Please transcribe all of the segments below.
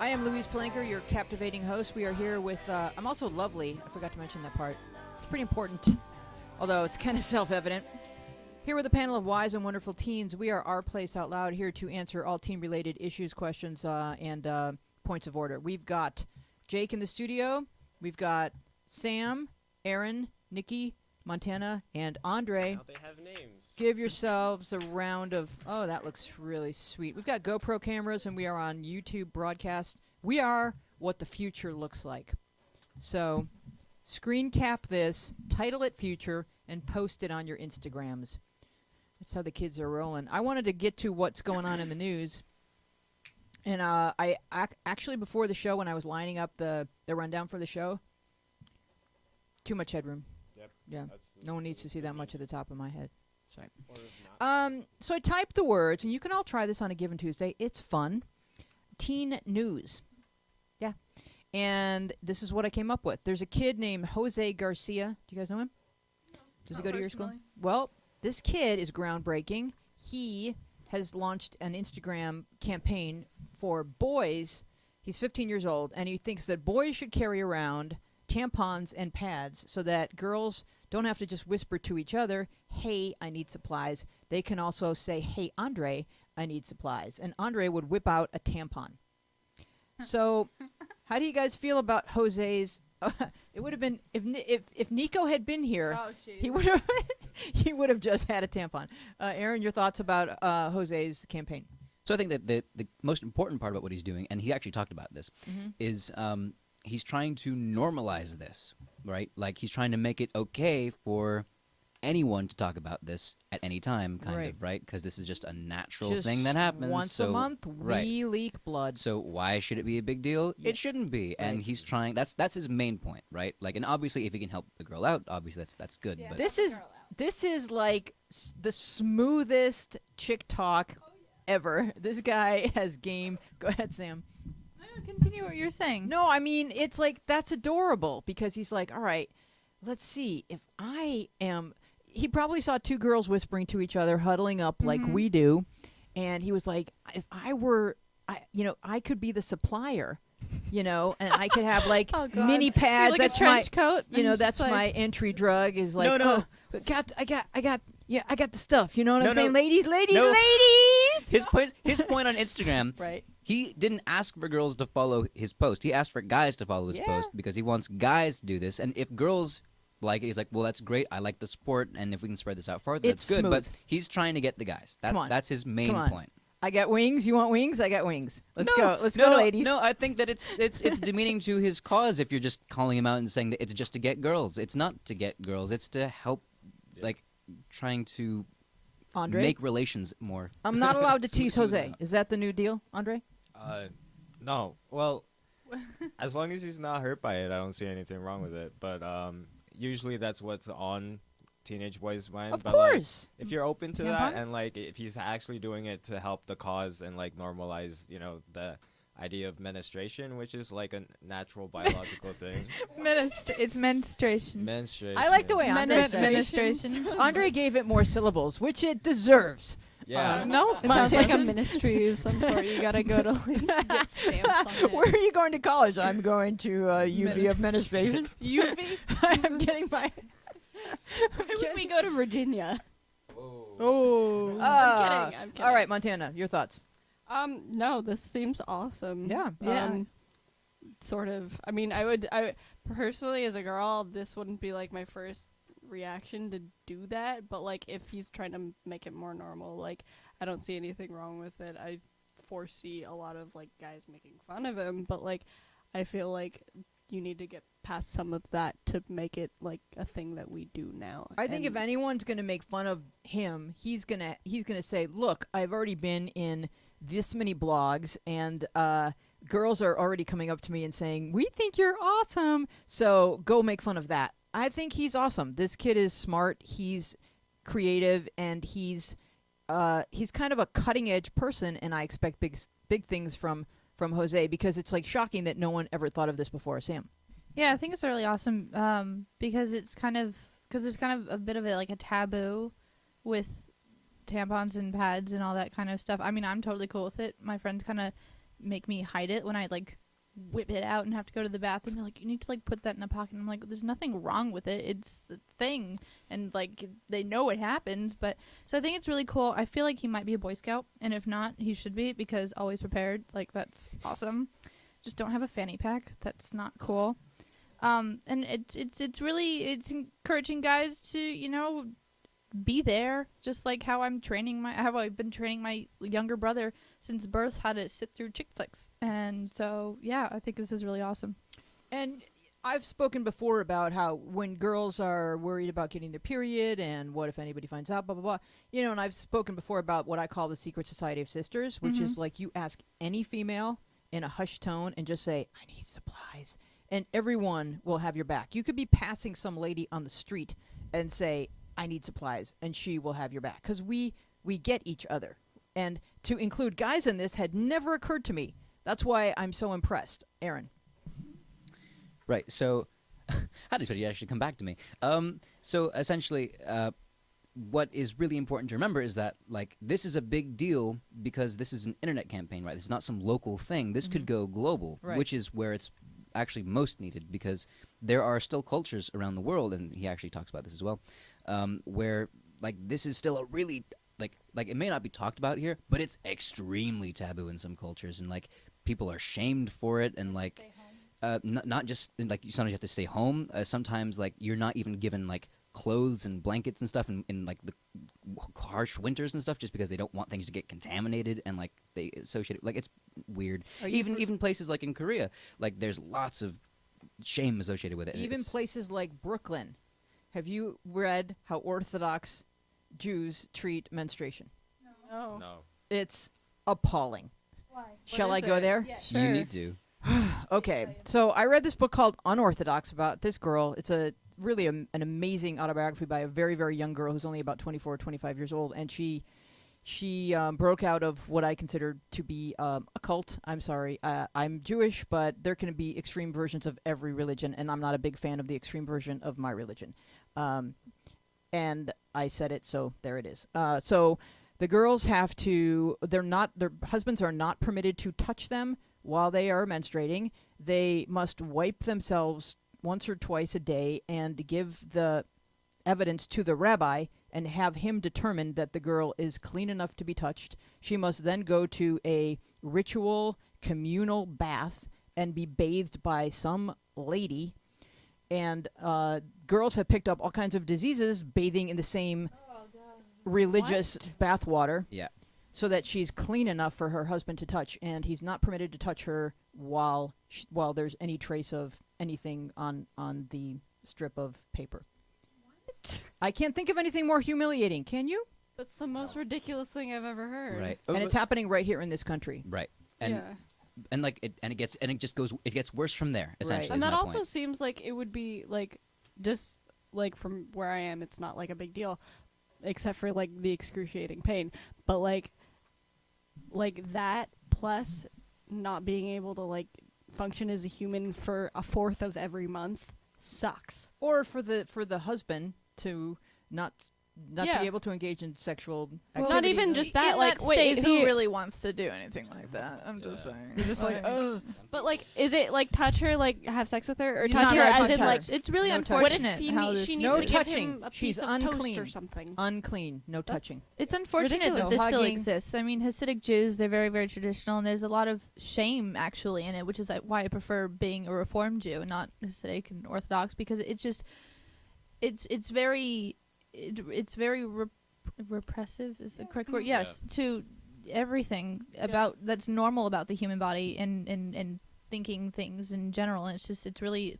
I am Louise Palanker, your captivating host. We are here with, I'm also lovely. I forgot to mention that part. It's pretty important, although it's kind of self-evident. Here with a panel of wise and wonderful teens, we are Our Place Out Loud, here to answer all teen-related issues, questions, and points of order. We've got Jake in the studio. We've got Sam, Aaron, Nikki, Montana, and Andre. Now they have names. Give yourselves a round of, oh, that looks really sweet. We've got GoPro cameras, and we are on YouTube broadcast. We are what the future looks like. So screen cap this, title it Future, and post it on your Instagrams. That's how the kids are rolling. I wanted to get to what's going on in the news. And I actually, before the show, when I was lining up the rundown for the show, too much headroom. Yep. Yeah. That's No one needs to see that much at the top of my head. Sorry. Or if not. So I typed the words, and you can all try this on a given Tuesday. It's fun. Teen news. Yeah. And this is what I came up with. There's a kid named Jose Garcia. Do you guys know him? Does he go to your school? Well, this kid is groundbreaking. He has launched an Instagram campaign for boys. He's 15 years old, and he thinks that boys should carry around tampons and pads so that girls don't have to just whisper to each other, hey, I need supplies. They can also say, hey, Andre, I need supplies. And Andre would whip out a tampon. So how do you guys feel about Jose's... it would have been... If Nico had been here, he would have just had a tampon. Aaron, your thoughts about Jose's campaign? So I think that the most important part about what he's doing, and he actually talked about this, is he's trying to normalize this, right? Like he's trying to make it okay for anyone to talk about this at any time, kind of, right? Because this is just a natural thing that happens. Once a month, we leak blood. So why should it be a big deal? It shouldn't be. And Right. he's trying. That's his main point, right? Like, and obviously, if he can help the girl out, obviously that's good. Yeah. But This is like the smoothest chick talk ever. This guy has game. Go ahead, Sam. Continue what you're saying. No, I mean, it's like, that's adorable because he's like, all right, let's see. If I am... He probably saw two girls whispering to each other, huddling up like we do. And he was like, if I were, I could be the supplier, and I could have like Oh, God. mini pads. Like That's a trench my, coat. and that's just my like, entry drug is like, No. I got the stuff. You know what No, I'm saying? no. Ladies. No. His point on Instagram, Right. he didn't ask for girls to follow his post. He asked for guys to follow his Yeah. post because he wants guys to do this. And if girls like it, he's like, well, that's great. I like the sport, and if we can spread this out farther, It's that's good. smooth. But he's trying to get the guys. Come on. That's his main Come on. point. I got wings. You want wings? I got wings. Let's No, go. Let's no, go, no, ladies. No, I think that it's demeaning to his cause if you're just calling him out and saying that it's just to get girls. It's not to get girls. It's to help, like, trying to Andre? make relations more. I'm not allowed to Smooth tease Jose. out. Is that the new deal, Andre? No. Well, as long as he's not hurt by it, I don't see anything wrong with it. But usually that's what's on teenage boys' mind. Of but, like, course. if you're open to that, Tampons? and like if he's actually doing it to help the cause and like normalize, the idea of menstruation, which is like a natural biological thing. It's menstruation. Menstruation. I like the way Andre said it. Menstruation. Andre gave it more syllables, which it deserves. Yeah. No, It sounds like a Montana? ministry of some sort. You gotta go to like, get stamps on it. Where are you going to college? I'm going to UV administration. UV. I'm getting my... Why would we go to Virginia? Oh. I'm kidding. All right, Montana, your thoughts. No, this seems awesome. Yeah. Sort of. I mean, I personally, as a girl, this wouldn't be like my first reaction to do that. But like, if he's trying to make it more normal, like, I don't see anything wrong with it. I foresee a lot of like guys making fun of him, but like, I feel like you need to get past some of that to make it like a thing that we do now. I think if anyone's going to make fun of him, he's gonna say, look, I've already been in this many blogs, and girls are already coming up to me and saying, we think you're awesome, so go make fun of that. I think he's awesome. This kid is smart, he's creative, and he's kind of a cutting-edge person, and I expect big things from Jose, because it's like shocking that no one ever thought of this before. Sam? Yeah, I think it's really awesome because there's kind of a bit of a taboo with tampons and pads and all that kind of stuff. I mean, I'm totally cool with it. My friends kind of make me hide it when I like whip it out and have to go to the bathroom. They're like, you need to like put that in a pocket. And I'm like, there's nothing wrong with it. It's a thing. And like they know it happens. But so I think it's really cool. I feel like he might be a Boy Scout, and if not, he should be, because always prepared. Like that's awesome. Just don't have a fanny pack. That's not cool. And it's really encouraging guys to, you know, be there, just like how I've been training my younger brother since birth how to sit through chick flicks. And so yeah, I think this is really awesome. And I've spoken before about how when girls are worried about getting their period and what if anybody finds out, blah blah blah, you know, and I've spoken before about what I call the secret society of sisters, which is like you ask any female in a hushed tone and just say, I need supplies, and everyone will have your back. You could be passing some lady on the street and say, I need supplies, and she will have your back, because we get each other. And to include guys in this had never occurred to me. That's why I'm so impressed. Aaron. Right. So, how did you actually come back to me? So essentially, what is really important to remember is that like this is a big deal because this is an internet campaign, right? This is not some local thing. This could go global, Right. which is where it's actually most needed, because there are still cultures around the world, and he actually talks about this as well, where like this is still a really like it may not be talked about here, but it's extremely taboo in some cultures, and like people are shamed for it, and like not just like sometimes you have to stay home. Sometimes like you're not even given like clothes and blankets and stuff in like the harsh winters and stuff, just because they don't want things to get contaminated, and like they associate it, like it's weird. Even places like in Korea, like there's lots of shame associated with it. and Even it's- places like Brooklyn. Have you read how Orthodox Jews treat menstruation? No. No. It's appalling. Why? Shall I is go it? there? you need to. Okay, so I read this book called Unorthodox about this girl. It's a really an amazing autobiography by a very, very young girl who's only about 24 or 25 years old, and she broke out of what I consider to be a cult. I'm sorry. I'm Jewish, but there can be extreme versions of every religion, and I'm not a big fan of the extreme version of my religion. And I said it, so there it is. So the girls have to, their husbands are not permitted to touch them while they are menstruating. They must wipe themselves once or twice a day and give the evidence to the rabbi and have him determine that the girl is clean enough to be touched. She must then go to a ritual communal bath and be bathed by some lady. And girls have picked up all kinds of diseases bathing in the same religious bath water. Yeah. So that she's clean enough for her husband to touch, and he's not permitted to touch her while there's any trace of anything on the strip of paper. What? I can't think of anything more humiliating. Can you? That's the most ridiculous thing I've ever heard. Right. And it's happening right here in this country. Right. And yeah. and like it gets worse from there. Essentially, And is that my also point. seems like it would be like just like from where I am, it's not like a big deal, except for like the excruciating pain. But like that plus not being able to like function as a human for a fourth of every month sucks. Or for the husband to not Yeah. be able to engage in sexual Well, activity. not even just that. In Like, that wait, state, is who he really wants to do anything like that? I'm just saying. You're just like, ugh. But like, is it like touch her, like have sex with her, or You touch not her touch as in her. like? It's really No touching. What unfortunate if he how this. she needs No to give touching. him a She's piece of unclean. toast or something? unclean, no touching. It's unfortunate that ridiculous. this No still hugging. exists. I mean, Hasidic Jews, they're very, very traditional, and there's a lot of shame actually in it, which is like why I prefer being a Reformed Jew and not Hasidic and Orthodox, because it's just, it's very repressive is the correct word. Yes, to everything about that's normal about the human body and thinking things in general, and it's really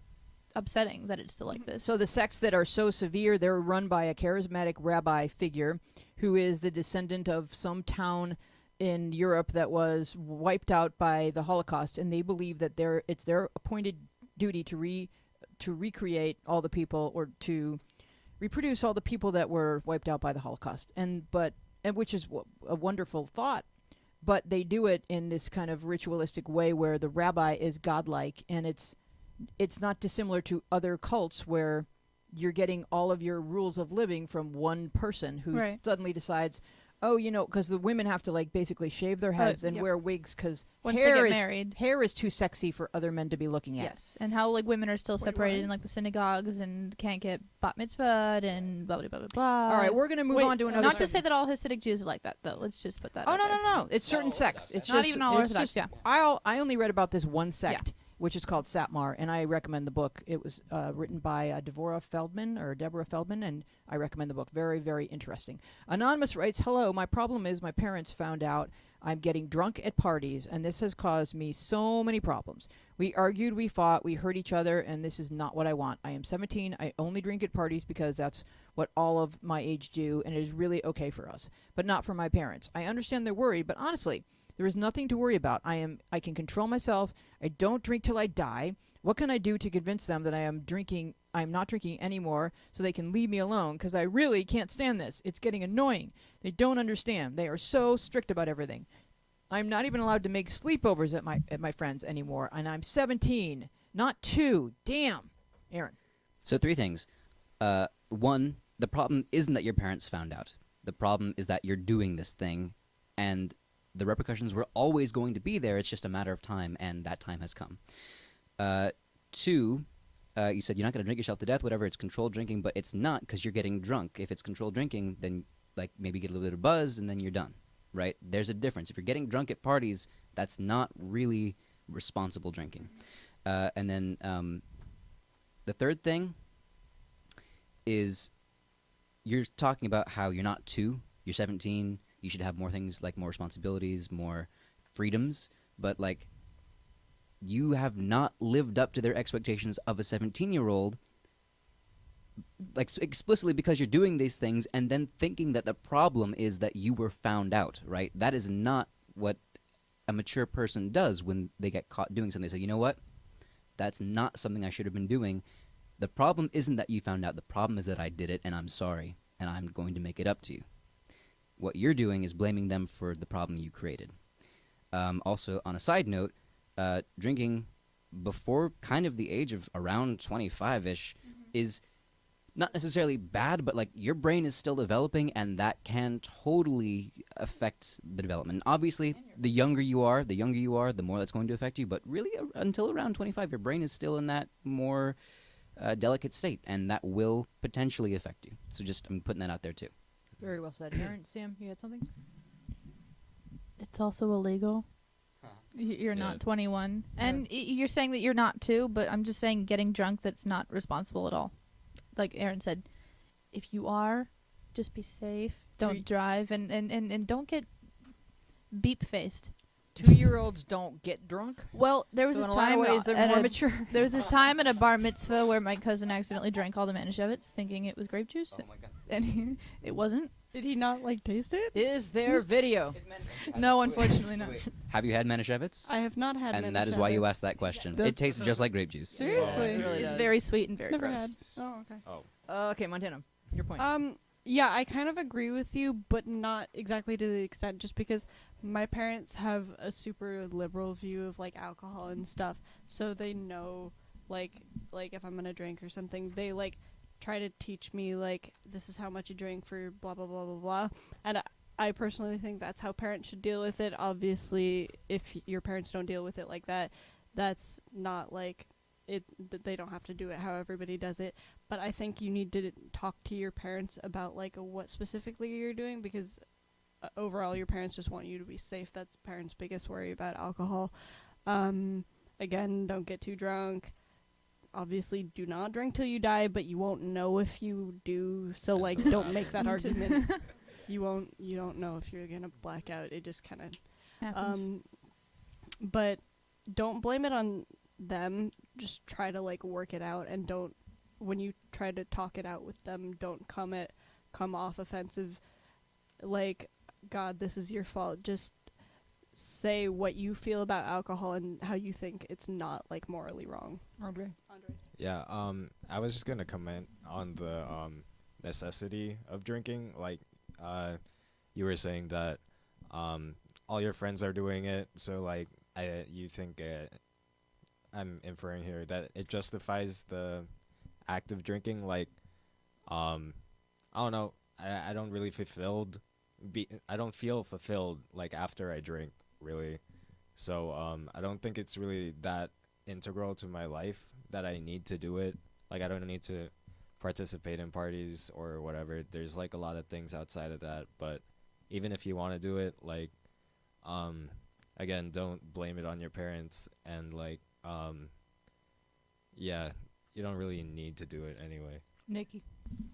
upsetting that it's still like this. So the sects that are so severe, they're run by a charismatic rabbi figure who is the descendant of some town in Europe that was wiped out by the Holocaust, and they believe that it's their appointed duty to recreate all the people, or to reproduce all the people that were wiped out by the Holocaust, and which is a wonderful thought. But they do it in this kind of ritualistic way where the rabbi is godlike, and it's not dissimilar to other cults where you're getting all of your rules of living from one person who Right. suddenly decides, Oh, because the women have to like basically shave their heads and yep. wear wigs because Once they hair get is married. hair is too sexy for other men to be looking at. Yes, and how like women are still Wait, separated what? in like the synagogues and can't get bat mitzvahed and blah blah blah blah blah. All right, we're gonna move Wait, on to another. Not to subject. say that all Hasidic Jews are like that though. Let's just put that. Oh out no there. no no! It's certain sects. It's Not just, even all it's Orthodox, just- yeah. I only read about this one sect, which is called Satmar, and I recommend the book. It was written by Deborah Feldman, and I recommend the book. Very, very interesting. Anonymous writes, "Hello, my problem is my parents found out I'm getting drunk at parties, and this has caused me so many problems. We argued, we fought, we hurt each other, and this is not what I want. I am 17. I only drink at parties because that's what all of my age do, and it is really okay for us, but not for my parents. I understand they're worried, but honestly, there is nothing to worry about. I can control myself. I don't drink till I die. What can I do to convince them that I'm not drinking anymore so they can leave me alone? Because I really can't stand this. It's getting annoying. They don't understand. They are so strict about everything. I'm not even allowed to make sleepovers at my friends anymore, and I'm 17, not 2. Damn. Aaron. So 3 things. 1, the problem isn't that your parents found out. The problem is that you're doing this thing, and the repercussions were always going to be there. It's just a matter of time, and that time has come. 2, you said you're not going to drink yourself to death, whatever. It's controlled drinking, but it's not because you're getting drunk. If it's controlled drinking, then like maybe get a little bit of buzz, and then you're done, right? There's a difference. If you're getting drunk at parties, that's not really responsible drinking. And then the third thing is you're talking about how you're not 2, you're 17, you should have more things like more responsibilities, more freedoms, but like you have not lived up to their expectations of a 17-year-old like explicitly because you're doing these things and then thinking that the problem is that you were found out, right? That is not what a mature person does when they get caught doing something. They say, you know what? That's not something I should have been doing. The problem isn't that you found out. The problem is that I did it, and I'm sorry, and I'm going to make it up to you. What you're doing is blaming them for the problem you created. Also, on a side note, drinking before kind of the age of around 25-ish is not necessarily bad, but like your brain is still developing, and that can totally affect the development. Obviously, the younger you are, the more that's going to affect you. But really, until around 25, your brain is still in that more delicate state, and that will potentially affect you. So just I'm putting that out there too. Very well said. Aaron, Sam, you had something? It's also illegal. You're Yeah. not 21, and you're saying that you're not 2, but I'm just saying getting drunk that's not responsible at all. Like Aaron said, if you are, just be safe. Don't Treat- drive, and don't get beep faced. 2-year-olds don't get drunk. Well, there was So this in a lot time of ways, they're at more a- mature. There was this time at a bar mitzvah where my cousin accidentally drank all the Manischewitz, thinking it was grape juice, my god. and it wasn't. Did he not like taste it? Is there video? No, unfortunately not. Have you had Manischewitz? I have not had. And that is why you Manischewitz. asked that question. It That's- tastes just like grape juice. Seriously? It really It's does. very sweet and very Never gross. had. Oh, okay. Okay, Montana, your point. Yeah, I kind of agree with you, but not exactly to the extent, just because my parents have a super liberal view of like alcohol and stuff, so they know like if I'm gonna drink or something, they like try to teach me like this is how much you drink for blah blah blah blah blah, and I personally think that's how parents should deal with it. Obviously, if your parents don't deal with it like that, that's not like it. They don't have to do it how everybody does it. But I think you need to talk to your parents about like what specifically you're doing, because overall your parents just want you to be safe. That's parents' biggest worry about alcohol. Again, don't get too drunk. Obviously, do not drink till you die, but you won't know if you do. So That's like, a don't lot. make that argument. You don't know if you're gonna black out. It just kind of Happens. but don't blame it on them. Just try to like work it out, and don't, when you try to talk it out with them, don't come off offensive like, God, this is your fault. Just say what you feel about alcohol and how you think it's not like morally wrong. Andre. Yeah, I was just gonna comment on the necessity of drinking. Like, you were saying that all your friends are doing it, so like, you think I'm inferring here that it justifies the act of drinking. Like, I don't know, I don't really feel fulfilled I don't feel fulfilled like after I drink really. So I don't think it's really that integral to my life that I need to do it. Like I don't need to participate in parties or whatever. There's like a lot of things outside of that, but even if you want to do it, like again, don't blame it on your parents, and like yeah, you don't really need to do it anyway. Nikki.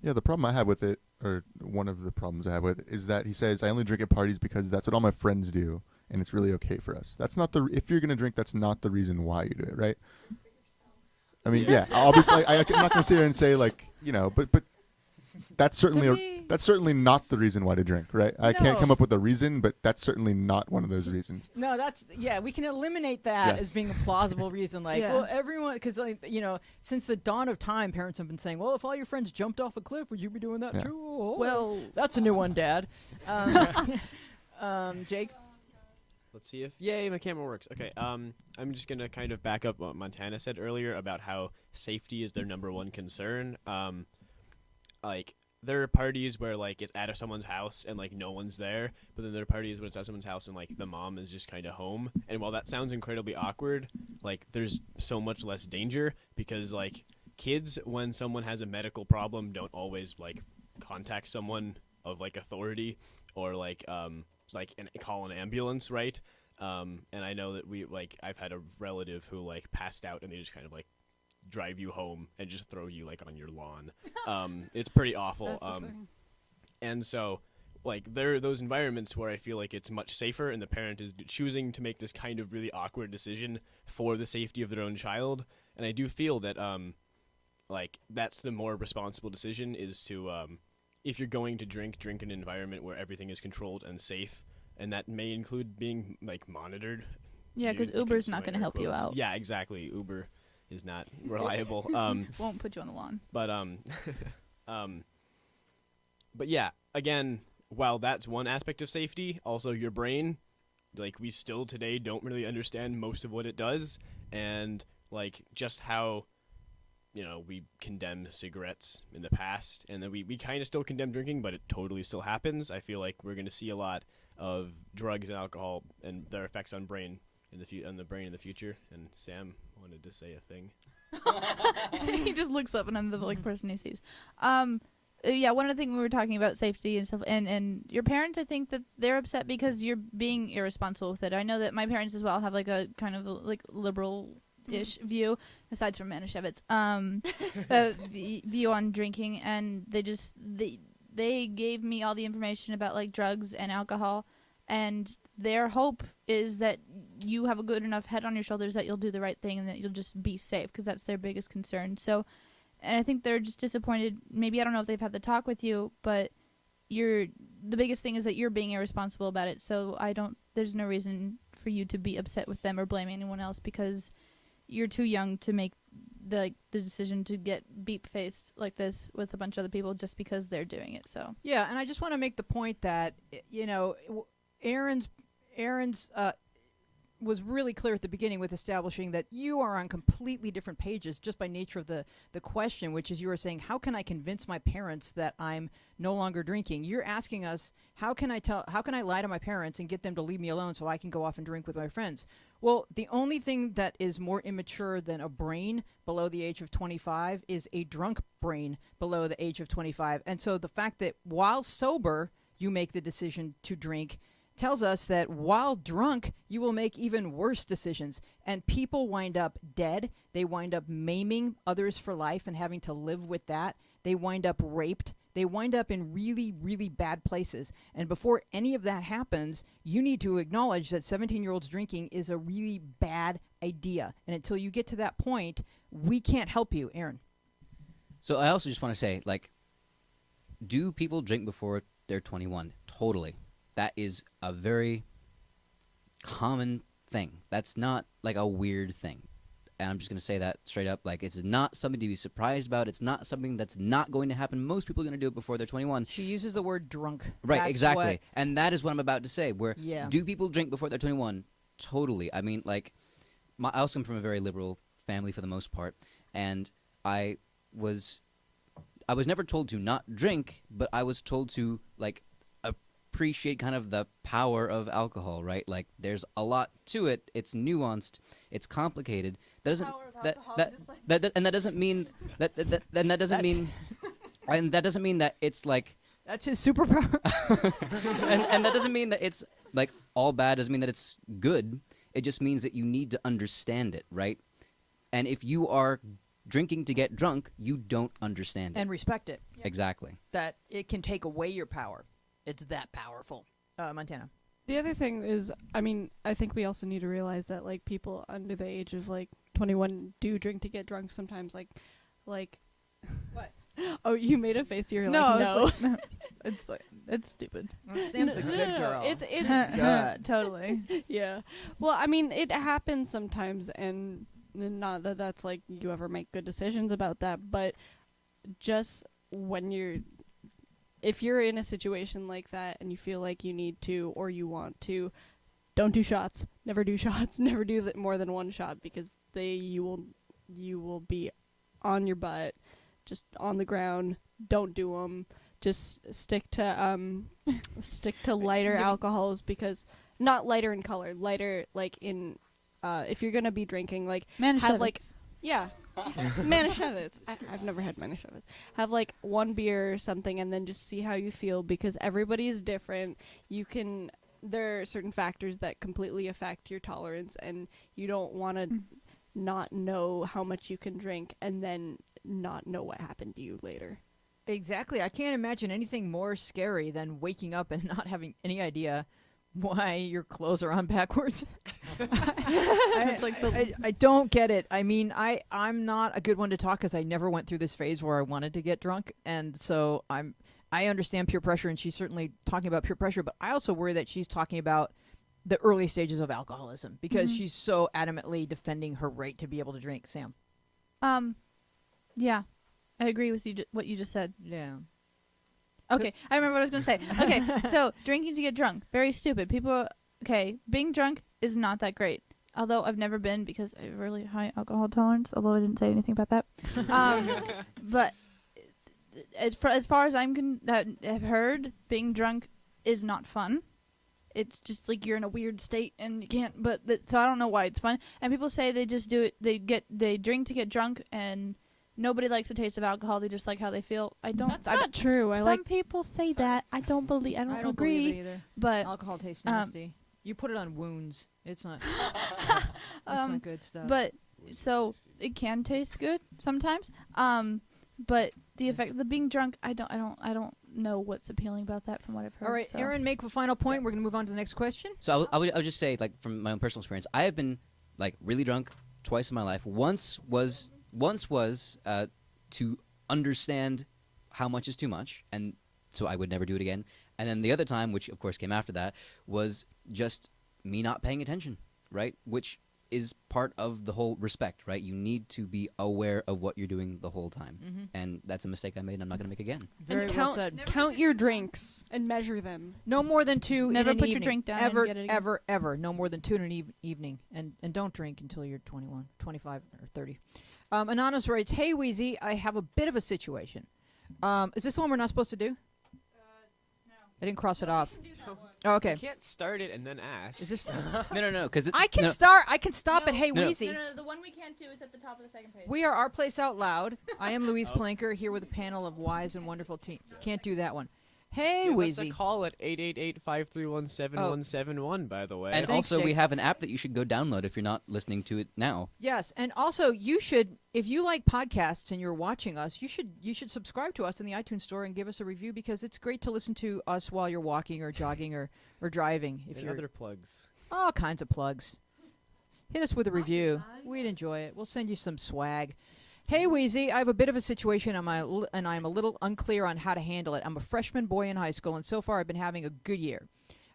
Yeah, the problem I have with it, or one of the problems I have with it, is that he says, I only drink at parties because that's what all my friends do, and it's really okay for us. That's not the, if you're going to drink, that's not the reason why you do it, right? I mean, yeah, obviously, I'm not going to sit here and say, like, you know, but that's certainly not the reason why to drink, right? I can't No. come up with a reason, but that's certainly not one of those reasons. No, we can eliminate that Yes. as being a plausible reason. Like, Yeah. well, everyone, because, like, you know, since the dawn of time, parents have been saying, well, if all your friends jumped off a cliff, would you be doing that Yeah. too? Oh. Well, That's a new one, Dad. Jake? Let's see if yay, my camera works. Okay, I'm just gonna kind of back up what Montana said earlier about how safety is their number one concern. Like there are parties where like it's at someone's house and like no one's there, but then there are parties where it's at someone's house and like the mom is just kind of home. And while that sounds incredibly awkward, like there's so much less danger because like kids, when someone has a medical problem, don't always like contact someone of like authority or call an ambulance, right? And I know that I've had a relative who like passed out and they just kind of like drive you home and just throw you like on your lawn. It's pretty awful. That's the thing. And so like there are those environments where I feel like it's much safer and the parent is choosing to make this kind of really awkward decision for the safety of their own child. And I do feel that like that's the more responsible decision is to if you're going to drink in an environment where everything is controlled and safe, and that may include being like monitored. yeah, because Uber's not going to help you out. Yeah, exactly. Uber is not reliable. Won't put you on the lawn. But yeah, again, while that's one aspect of safety, also your brain, like we still today don't really understand most of what it does, and like just how, you know, we condemn cigarettes in the past, and then we kind of still condemn drinking, but it totally still happens. I feel like we're going to see a lot of drugs and alcohol and their effects on brain on the brain in the future. And Sam wanted to say a thing. He just looks up and I'm the like person he sees. Yeah, one of the things we were talking about safety and stuff, and your parents, I think that they're upset because you're being irresponsible with it. I know that my parents as well have like a kind of like liberal-ish view, aside from Manischewitz, view on drinking, and they gave me all the information about like drugs and alcohol, and their hope is that you have a good enough head on your shoulders that you'll do the right thing and that you'll just be safe, because that's their biggest concern. So, and I think they're just disappointed. Maybe I don't know if they've had the talk with you, but the biggest thing is that you're being irresponsible about it. So there's no reason for you to be upset with them or blame anyone else, because you're too young to make the decision to get beep-faced like this with a bunch of other people just because they're doing it. So Yeah, and I just want to make the point that, you know, Aaron's was really clear at the beginning with establishing that you are on completely different pages just by nature of the question, which is you were saying, how can I convince my parents that I'm no longer drinking? You're asking us, how can I lie to my parents and get them to leave me alone so I can go off and drink with my friends? Well, the only thing that is more immature than a brain below the age of 25 is a drunk brain below the age of 25. And so the fact that while sober, you make the decision to drink tells us that while drunk, you will make even worse decisions. And people wind up dead. They wind up maiming others for life and having to live with that. They wind up raped. They wind up in really, really bad places. And before any of that happens, you need to acknowledge that 17-year-olds drinking is a really bad idea. And until you get to that point, we can't help you. Aaron. So I also just want to say, like, do people drink before they're 21? Totally. That is a very common thing. That's not like a weird thing. And I'm just going to say that straight up. Like, it's not something to be surprised about. It's not something that's not going to happen. Most people are going to do it before they're 21. She uses the word drunk. Right, That's exactly. what- And that is what I'm about to say. Where Yeah. do people drink before they're 21? Totally. I mean, like, I also come from a very liberal family for the most part. And I was never told to not drink, but I was told to, like, appreciate kind of the power of alcohol, right? Like there's a lot to it. It's nuanced. It's complicated. That doesn't and that doesn't mean and that doesn't mean and that doesn't mean that it's like That's his superpower. and that doesn't mean that it's like all bad. Doesn't mean that it's good. It just means that you need to understand it, right? And if you are drinking to get drunk, you don't understand it. And respect it. Exactly. That it can take away your power. It's that powerful. Montana. The other thing is, I mean, I think we also need to realize that like people under the age of like 21 do drink to get drunk sometimes. Like. What? Oh, you made a face. You're No, like, it's no. like- no. It's like it's stupid. Sam's a good girl. It's good. Totally. Yeah. Well, I mean, it happens sometimes, and not that that's like you ever make good decisions about that, but just when if you're in a situation like that and you feel like you need to or you want to, don't do shots. Never do shots. Never do more than one shot because you will be on your butt, just on the ground. Don't do them. Just stick to lighter alcohols, because not lighter in color, lighter like in if you're gonna be drinking, like have like Manischewitz. I've never had Manischewitz. Have like one beer or something, and then just see how you feel, because everybody is different. There are certain factors that completely affect your tolerance, and you don't want to not know how much you can drink and then not know what happened to you later. Exactly. I can't imagine anything more scary than waking up and not having any idea why your clothes are on backwards. It's like I don't get it. I mean, I'm not a good one to talk because I never went through this phase where I wanted to get drunk, and so I understand peer pressure, and she's certainly talking about peer pressure, but I also worry that she's talking about the early stages of alcoholism because she's so adamantly defending her right to be able to drink. Sam. Yeah, I agree with you. What you just said. Yeah. Okay, I remember what I was going to say. Okay, so drinking to get drunk, very stupid. Being drunk is not that great. Although I've never been because I have really high alcohol tolerance, although I didn't say anything about that. But as far as I've heard, being drunk is not fun. It's just like you're in a weird state and you can't, so I don't know why it's fun. And people say they just do it, they drink to get drunk, and nobody likes the taste of alcohol. They just like how they feel. That's not true. Some people say that. I don't agree. Believe it either. But alcohol tastes nasty. You put it on wounds. It's not. It's not good stuff. But so it can taste good sometimes. But the being drunk, I don't know what's appealing about that from what I've heard. All right, so. Aaron, make a final point. We're gonna move on to the next question. So I would just say, like, from my own personal experience, I have been like really drunk twice in my life. Once was to understand how much is too much, and so I would never do it again. And then the other time, which of course came after that, was just me not paying attention, right? Which is part of the whole respect, right? You need to be aware of what you're doing the whole time. And that's a mistake I made and I'm not going to make again. Very and well said. Count your drinks and measure them. No more than two. Never in an put your evening. drink down Ever, and get it again. ever. No more than two in an evening, and don't drink until you're 21, 25, or 30. Anonymous writes, "Hey Wheezy, I have a bit of a situation. Is this the one we're not supposed to do? No. I didn't cross it off. Oh, okay. You can't start it and then ask. Is this? No, because I can start. I can stop at Hey No. Wheezy. No, the one we can't do is at the top of the second page. We are Our Place Out Loud. I am Louise Planker here with a panel of wise and wonderful team. Can't do that one. Hey, Give us a Wheezy. call at 888-531-7171, by the way. And Thanks, also, we Jake. have an app that you should go download if you're not listening to it now. Yes, and also you should, if you like podcasts and you're watching us, you should subscribe to us in the iTunes Store and give us a review, because it's great to listen to us while you're walking or jogging or driving. If and you're other plugs. all kinds of plugs, hit us with a review. We'd enjoy it. We'll send you some swag. Hey, Wheezy, I have a bit of a situation, and I'm a little unclear on how to handle it. I'm a freshman boy in high school, and so far I've been having a good year.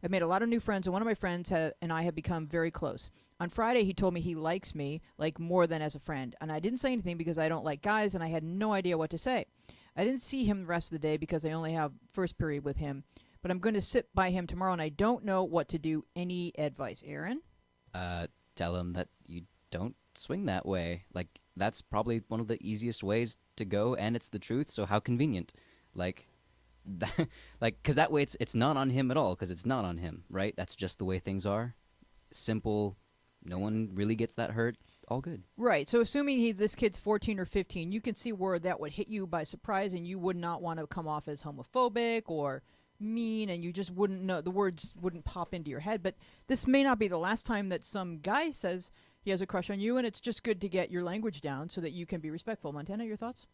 I've made a lot of new friends, and one of my friends and I have become very close. On Friday, he told me he likes me, like, more than as a friend, and I didn't say anything because I don't like guys, and I had no idea what to say. I didn't see him the rest of the day because I only have first period with him, but I'm going to sit by him tomorrow, and I don't know what to do. Any advice, Aaron? Tell him that you don't swing that way. Like, that's probably one of the easiest ways to go, and it's the truth, so how convenient. Like, like, because that way it's not on him at all, because it's not on him, right? That's just the way things are. Simple. No one really gets that hurt. All good. Right. So assuming this kid's 14 or 15, you can see where that would hit you by surprise, and you would not want to come off as homophobic or mean, and you just wouldn't know, the words wouldn't pop into your head. But this may not be the last time that some guy says he has a crush on you, and it's just good to get your language down so that you can be respectful. Montana, your thoughts?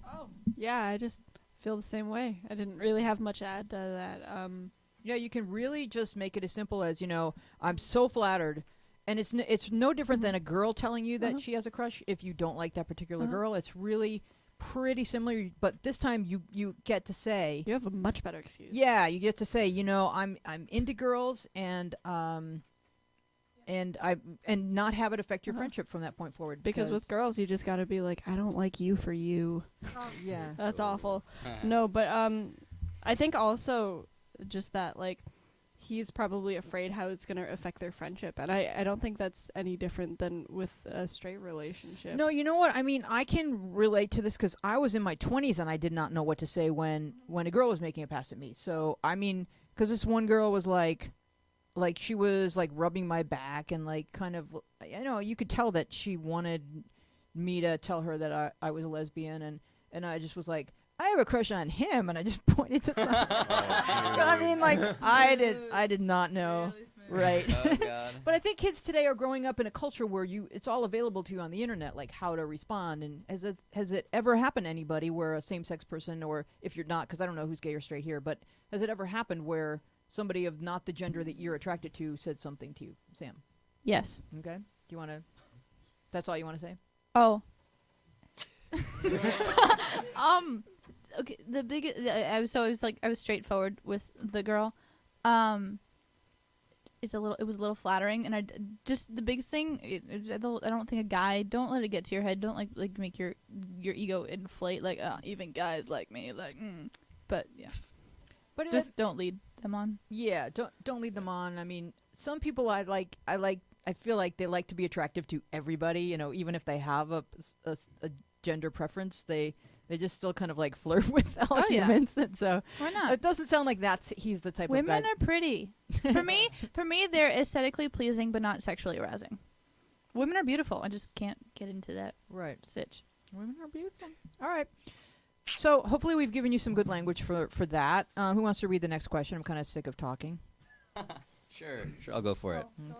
Oh, yeah, I just feel the same way. I didn't really have much to add to that. Yeah, you can really just make it as simple as, I'm so flattered. And it's no different than a girl telling you that she has a crush if you don't like that particular girl. It's really pretty similar, but this time you get to say, You have a much better excuse. yeah, you get to say, I'm into girls, and not have it affect your friendship from that point forward. Because with girls, you just got to be like, I don't like you for you. yeah, That's awful. No, but I think also just that, like, he's probably afraid how it's going to affect their friendship. And I don't think that's any different than with a straight relationship. No, you know what? I mean, I can relate to this because I was in my 20s and I did not know what to say when a girl was making a pass at me. So, I mean, because this one girl was like she was like rubbing my back and like kind of, you could tell that she wanted me to tell her that I was a lesbian, and I just was like, I have a crush on him, and I just pointed to something. I mean, like, I did not know. Right. Oh, God. But I think kids today are growing up in a culture where it's all available to you on the internet, like how to respond. And has it ever happened to anybody where a same-sex person, or if you're not, because I don't know who's gay or straight here, but has it ever happened where somebody of not the gender that you're attracted to said something to you, Sam? Yes. Okay. Do you want to? That's all you want to say? Oh. Okay. The biggest. I was straightforward with the girl. It was a little flattering, and just the biggest thing. I don't think a guy. Don't let it get to your head. Don't like make your ego inflate. Like, even guys like me. Like, but yeah. But just don't lead them on. Yeah, don't lead them on. I mean, some people I feel like they like to be attractive to everybody, even if they have a gender preference, they just still kind of like flirt with all humans. And so Why not? it doesn't sound like he's the type of guy. Women are pretty. For me, they're aesthetically pleasing but not sexually arousing. Women are beautiful. I just can't get into that Right. sitch. Women are beautiful. All right. So hopefully we've given you some good language for that. Who wants to read the next question? I'm kind of sick of talking. Sure, I'll go for it. Go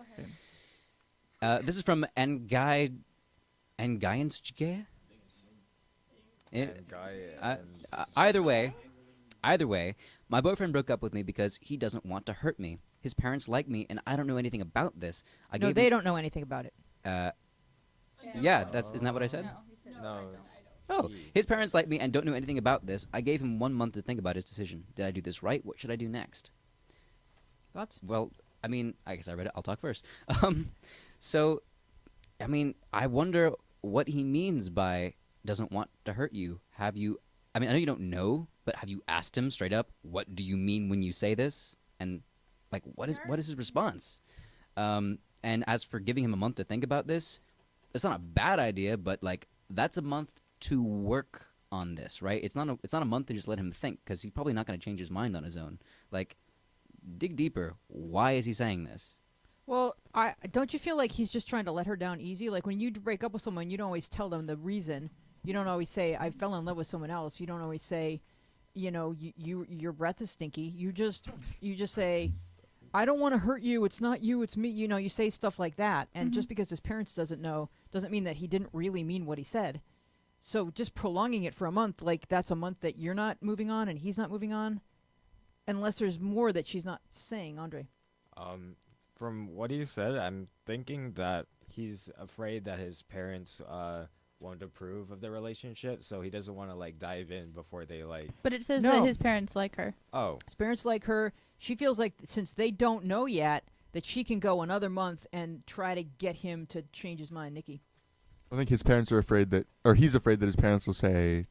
ahead. This is from Ngayanskaya. Either way, my boyfriend broke up with me because he doesn't want to hurt me. His parents like me, and I don't know anything about this. They don't know anything about it. Yeah, isn't that what I said? No. Oh, his parents like me and don't know anything about this. I gave him 1 month to think about his decision. Did I do this right? What should I do next? Thoughts? Well, I mean, I guess I read it. I'll talk first. So, I mean, I wonder what he means by doesn't want to hurt you. I know you don't know, but have you asked him straight up, what do you mean when you say this? And, like, what is his response? And as for giving him a month to think about this, it's not a bad idea, but, like, that's a month to work on this, right? It's not a month to just let him think, because he's probably not going to change his mind on his own. Like, dig deeper. Why is he saying this? Well, don't you feel like he's just trying to let her down easy? Like when you break up with someone, you don't always tell them the reason. You don't always say, I fell in love with someone else. You don't always say, your breath is stinky. You just say, I don't want to hurt you. It's not you. It's me. You say stuff like that. And just because his parents doesn't know doesn't mean that he didn't really mean what he said. So just prolonging it for a month, like that's a month that you're not moving on and he's not moving on. Unless there's more that she's not saying, Andre. From what he said, I'm thinking that he's afraid that his parents won't approve of the relationship, so he doesn't want to like dive in before they like. But it says No. that his parents like her. Oh, His parents like her. She feels like since they don't know yet, that she can go another month and try to get him to change his mind, Nikki. I think his parents are afraid he's afraid that his parents will say,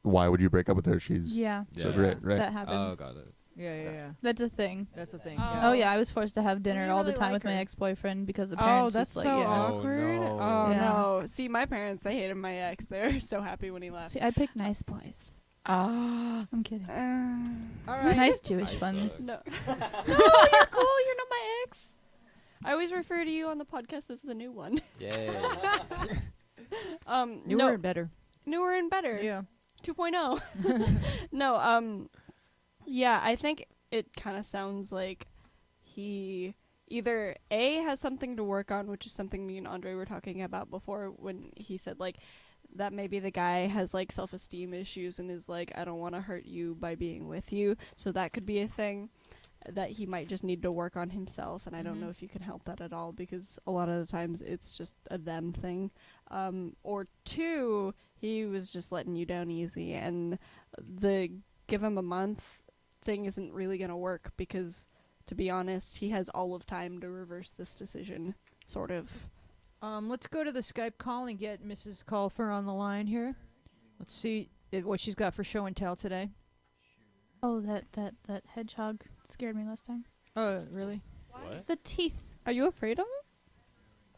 why would you break up with her? She's Yeah. so Yeah. great, right? That happens. got it. Yeah. That's a thing. That's the thing. Oh yeah, I was forced to have dinner you all the really time like with my her. ex-boyfriend because the Oh, parents that's just like so yeah. awkward. Oh, no. Oh Yeah. no! See, my parents, they hated my ex. They're so happy when he left. See, I picked nice boys. I'm kidding. All right. Nice Jewish I ones. suck. No. No, you're cool. You're not my ex. I always refer to you on the podcast as the new one. Yay. Newer No, and better. newer and better. Yeah. 2.0. No, yeah, I think it kind of sounds like he either A, has something to work on, which is something me and Andre were talking about before when he said, like, that maybe the guy has, like, self-esteem issues and is like, I don't want to hurt you by being with you. So that could be a thing that he might just need to work on himself, and I don't know if you can help that at all, because a lot of the times it's just a them thing. Or two, he was just letting you down easy, and the give him a month thing isn't really going to work, because, to be honest, he has all of time to reverse this decision, sort of. Let's go to the Skype call and get Mrs. Colfer on the line here. Let's see what she's got for show and tell today. Oh, that hedgehog scared me last time. Oh, really? What? The teeth. Are you afraid of them?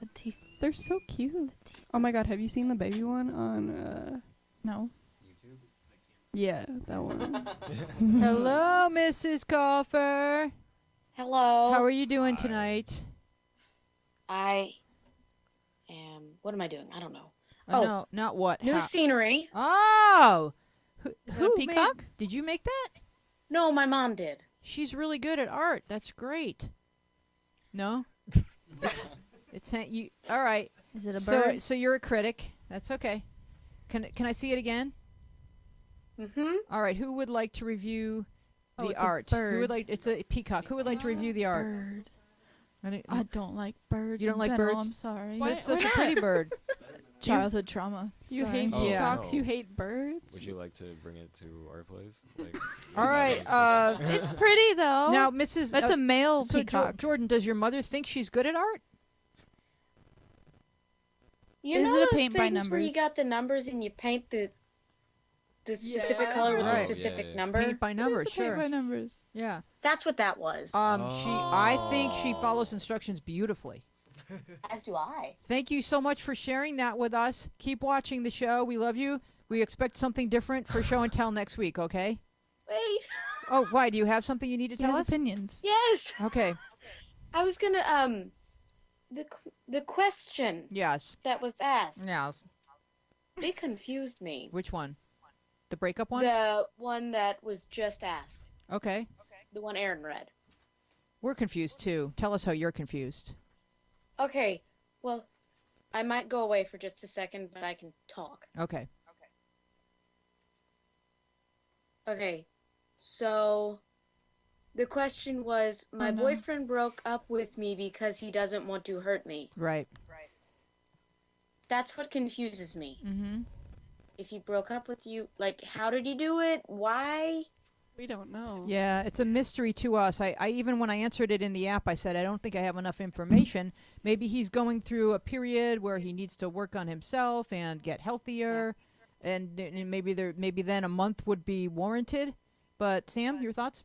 The teeth. They're so cute. Oh my god, have you seen the baby one on, No. Yeah, that one. Hello, Mrs. Colfer. Hello. How are you doing Hi. tonight? I am. What am I doing? I don't know. No, not what. New how- scenery. Oh! Is Who that a made- peacock? Did you make that? No, my mom did. She's really good at art. That's great. No? it's you. All right. Is it a So, bird? so you're a critic. That's okay. Can I see it again? Mm-hmm. All right. Who would like to review Oh, the it's a art? Who bird. would like? It's a peacock. Who would like to review the art? Bird. I I don't like birds. You don't in like general, birds? I'm sorry. Why- It's such a not? pretty bird. Childhood trauma. You Sorry. hate Oh, peacocks, no. you hate birds? Would you like to bring it to our place? Like, All right. It's pretty though. Now, Mrs. that's a male so peacock. Jordan, does your mother think she's good at art? You Is know it a those paint by things where you numbers? got the numbers and you paint the specific Yeah. color with Right. the specific Yeah. number? Paint by numbers, It's a paint sure. by numbers. Yeah. That's what that was. I think she follows instructions beautifully. As do I. Thank you so much for sharing that with us. Keep watching the show. We love you. We expect something different for show and tell next week, okay? Wait. Oh, why? Do you have something you need to He tell has us? opinions. Yes. Okay. I was gonna the question Yes. that was asked. Yes. It confused me. Which one? The breakup one? The one that was just asked. Okay. The one Aaron read. We're confused too. Tell us how you're confused. Okay. Well, I might go away for just a second, but I can talk. Okay. Okay, so the question was, my no. boyfriend broke up with me because he doesn't want to hurt me. Right. That's what confuses me. Mm-hmm. If he broke up with you, like, how did he do it? Why? We don't know. Yeah, it's a mystery to us. I even when I answered it in the app, I said I don't think I have enough information. Maybe he's going through a period where he needs to work on himself and get healthier, and maybe then a month would be warranted. But Sam, your thoughts?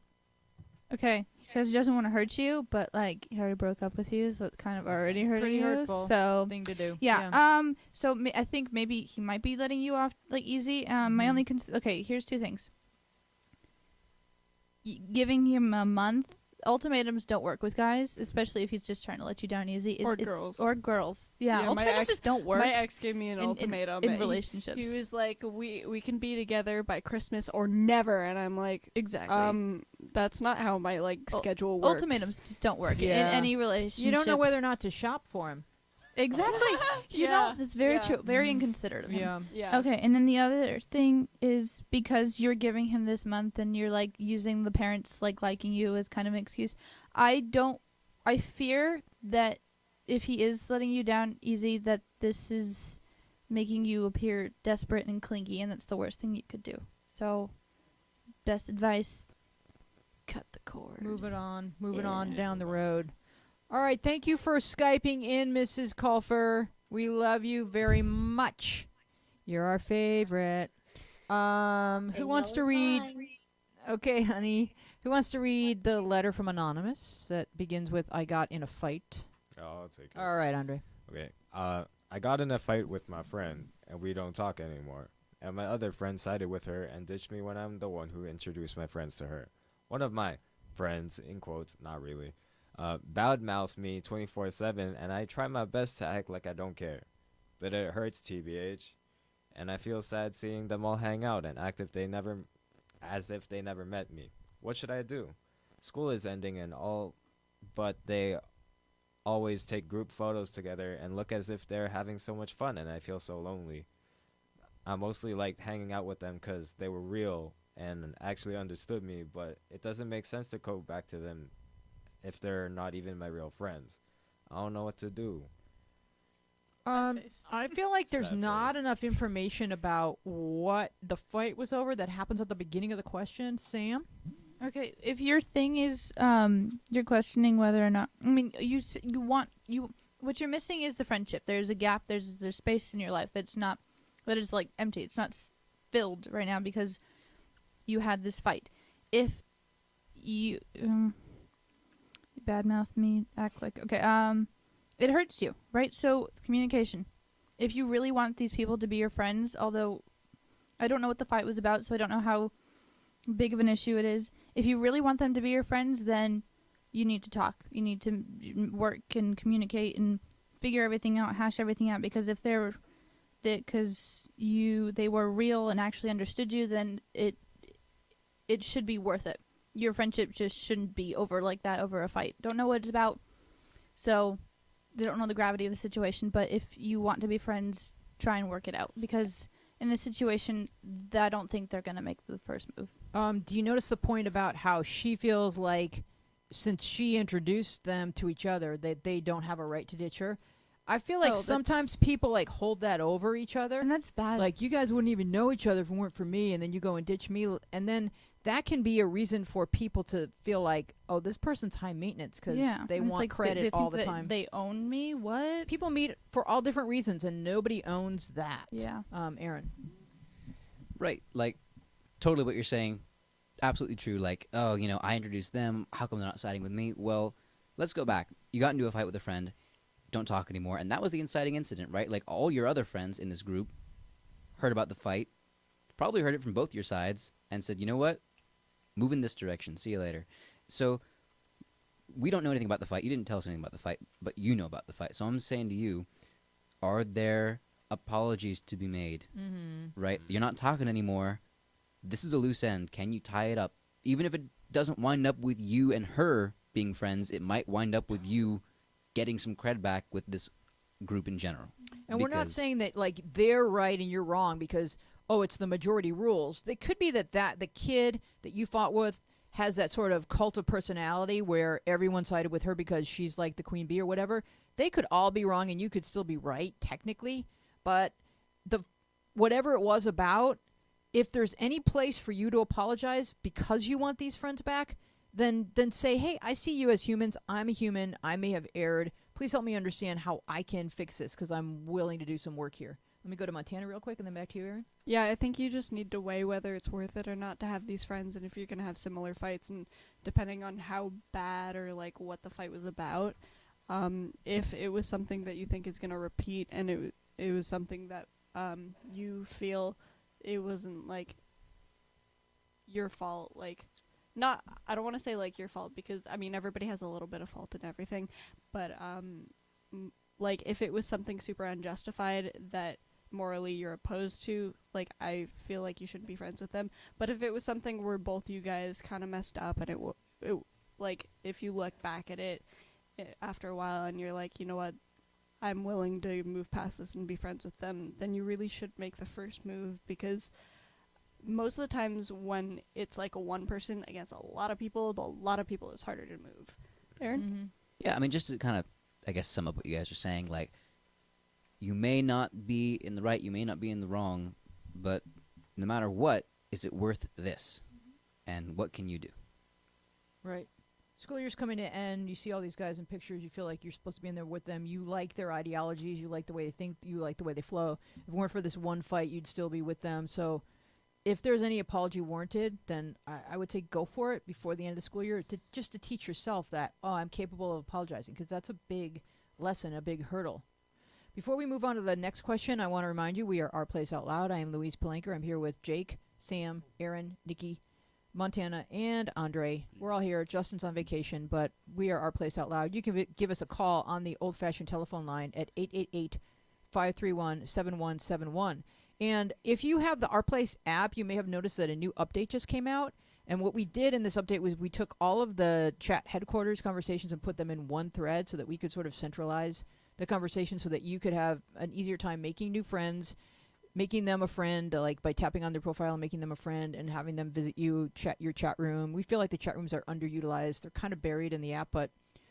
Okay, he says he doesn't want to hurt you, but like he already broke up with you, so it's kind of already hurting Pretty you. hurtful. So Thing to do. yeah, so I think maybe he might be letting you off like easy. My only okay, here's two things. Giving him a month. Ultimatums don't work with guys, especially if he's just trying to let you down easy. Or girls. Or girls. Yeah, Yeah, my ultimatums ex- just don't work My ex gave me an in ultimatum. in and relationships. He was like, we can be together by Christmas or never. And I'm like, exactly. that's not how my, like, Ul- schedule works. Ultimatums just don't work Yeah. in any relationship. You don't know whether or not to shop for him. Exactly. You Yeah. know, that's very Yeah. true. Very inconsiderate of him. Yeah. Yeah. Okay, and then the other thing is because you're giving him this month and you're like using the parents like liking you as kind of an excuse. I fear that if he is letting you down easy, that this is making you appear desperate and clingy, and that's the worst thing you could do. So, best advice: cut the cord. Move it on. Move it on down the road. All right. Thank you for Skyping in, Mrs. Colfer. We love you very much. You're our favorite. Who wants to read? Okay, honey. Who wants to read the letter from Anonymous that begins with "I got in a fight"? Oh, I'll take it. All right, Andre. Okay. I got in a fight with my friend, and we don't talk anymore. and my other friend sided with her and ditched me when I'm the one who introduced my friends to her. One of my friends, in quotes, not really, bad mouthed me 24/7, and I try my best to act like I don't care. But it hurts, TBH, and I feel sad seeing them all hang out and act as if they never met me. What should I do? School is ending and all, but they always take group photos together and look as if they're having so much fun, and I feel so lonely. I mostly liked hanging out with them because they were real and actually understood me, but it doesn't make sense to go back to them if they're not even my real friends. I don't know what to do. I feel like there's Sad not face. enough information about what the fight was over that happens at the beginning of the question. Sam? Okay, if your thing is you're questioning whether or not, I mean, what you're missing is the friendship. There's a gap. There's space in your life that is like empty. It's not filled right now because you had this fight. If you badmouth me, act like okay, it hurts you, right? So communication. If you really want these people to be your friends, although I don't know what the fight was about, so I don't know how big of an issue it is. If you really want them to be your friends, then you need to talk. You need to work and communicate and figure everything out, hash everything out. Because if they were real and actually understood you, then it should be worth it. Your friendship just shouldn't be over like that over a fight. Don't know what it's about, so they don't know the gravity of the situation. But if you want to be friends, try and work it out because in this situation, I don't think they're gonna make the first move. Do you notice the point about how she feels like since she introduced them to each other that they don't have a right to ditch her? I feel like sometimes people like hold that over each other. And that's bad. Like, you guys wouldn't even know each other if it weren't for me, and then you go and ditch me. And then that can be a reason for people to feel like, oh, this person's high maintenance because they and it's want like credit all the think that time. They own me? What? People meet for all different reasons, and nobody owns that. Yeah. Aaron. Right. Like, totally what you're saying. Absolutely true. Like, oh, I introduced them. How come they're not siding with me? Well, let's go back. You got into a fight with a friend. Don't talk anymore. And that was the inciting incident, right? Like, all your other friends in this group heard about the fight, probably heard it from both your sides, and said, you know what? Move in this direction. See you later. So, we don't know anything about the fight. You didn't tell us anything about the fight, but you know about the fight. So I'm saying to you, are there apologies to be made? Mm-hmm. Right? You're not talking anymore. This is a loose end. Can you tie it up? Even if it doesn't wind up with you and her being friends, it might wind up with you getting some cred back with this group in general. And we're not saying that like they're right and you're wrong because it's the majority rules. It could be that the kid that you fought with has that sort of cult of personality where everyone sided with her because she's like the queen bee or whatever. They could all be wrong and you could still be right technically, but whatever it was about, if there's any place for you to apologize because you want these friends back, then say, hey, I see you as humans. I'm a human. I may have erred. Please help me understand how I can fix this because I'm willing to do some work here. Let me go to Montana real quick and then back to you, Aaron. Yeah, I think you just need to weigh whether it's worth it or not to have these friends and if you're going to have similar fights and depending on how bad or like what the fight was about. If it was something that you think is going to repeat and it was something that you feel it wasn't like your fault, like not I don't want to say like your fault because I mean everybody has a little bit of fault in everything, but like if it was something super unjustified that morally you're opposed to, like I feel like you shouldn't be friends with them. But if it was something where both you guys kind of messed up and it like if you look back at it after a while and you're like, you know what, I'm willing to move past this and be friends with them, then you really should make the first move because most of the times when it's like a one person against a lot of people is harder to move. Aaron? Mm-hmm. Yeah, I mean, just to kind of, I guess, sum up what you guys are saying, like, you may not be in the right, you may not be in the wrong, but no matter what, is it worth this? And what can you do? Right. School year's coming to end. You see all these guys in pictures. You feel like you're supposed to be in there with them. You like their ideologies. You like the way they think. You like the way they flow. If it weren't for this one fight, you'd still be with them. So if there's any apology warranted, then I would say go for it before the end of the school year just to teach yourself that, I'm capable of apologizing because that's a big lesson, a big hurdle. Before we move on to the next question, I want to remind you we are Our Place Out Loud. I am Louise Palanker. I'm here with Jake, Sam, Aaron, Nikki, Montana, and Andre. We're all here. Justin's on vacation, but we are Our Place Out Loud. You can give us a call on the old-fashioned telephone line at 888-531-7171. And if you have the Our Place app, you may have noticed that a new update just came out. And what we did in this update was we took all of the chat headquarters conversations and put them in one thread so that we could sort of centralize the conversation so that you could have an easier time making new friends, making them a friend, like by tapping on their profile and making them a friend and having them visit you, chat your chat room. We feel like the chat rooms are underutilized. They're kind of buried in the app, but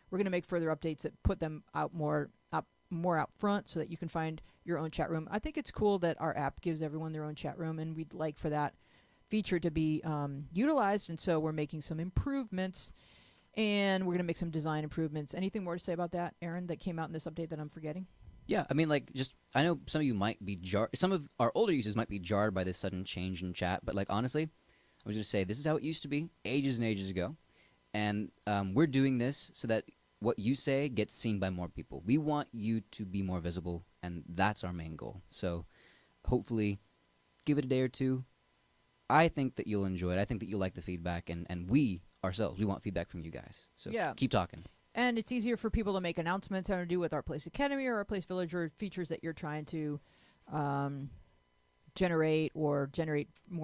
we're going to make further updates that put them out more out front so that you can find your own chat room. I think it's cool that our app gives everyone their own chat room, and we'd like for that feature to be utilized, and so we're making some improvements. And we're going to make some design improvements. Anything more to say about that, Aaron, that came out in this update that I'm forgetting? Yeah, I mean, like, just I know some of you might be jarred. Some of our older users might be jarred by this sudden change in chat. But like, honestly, I was going to say this is how it used to be ages and ages ago, and we're doing this so that what you say gets seen by more people. We want you to be more visible, and that's our main goal. So, hopefully, give it a day or two. I think that you'll enjoy it. I think that you'll like the feedback, and we ourselves, we want feedback from you guys. So Yeah. keep talking. And it's easier for people to make announcements having to do with Our Place Academy or Our Place Village or features that you're trying to generate more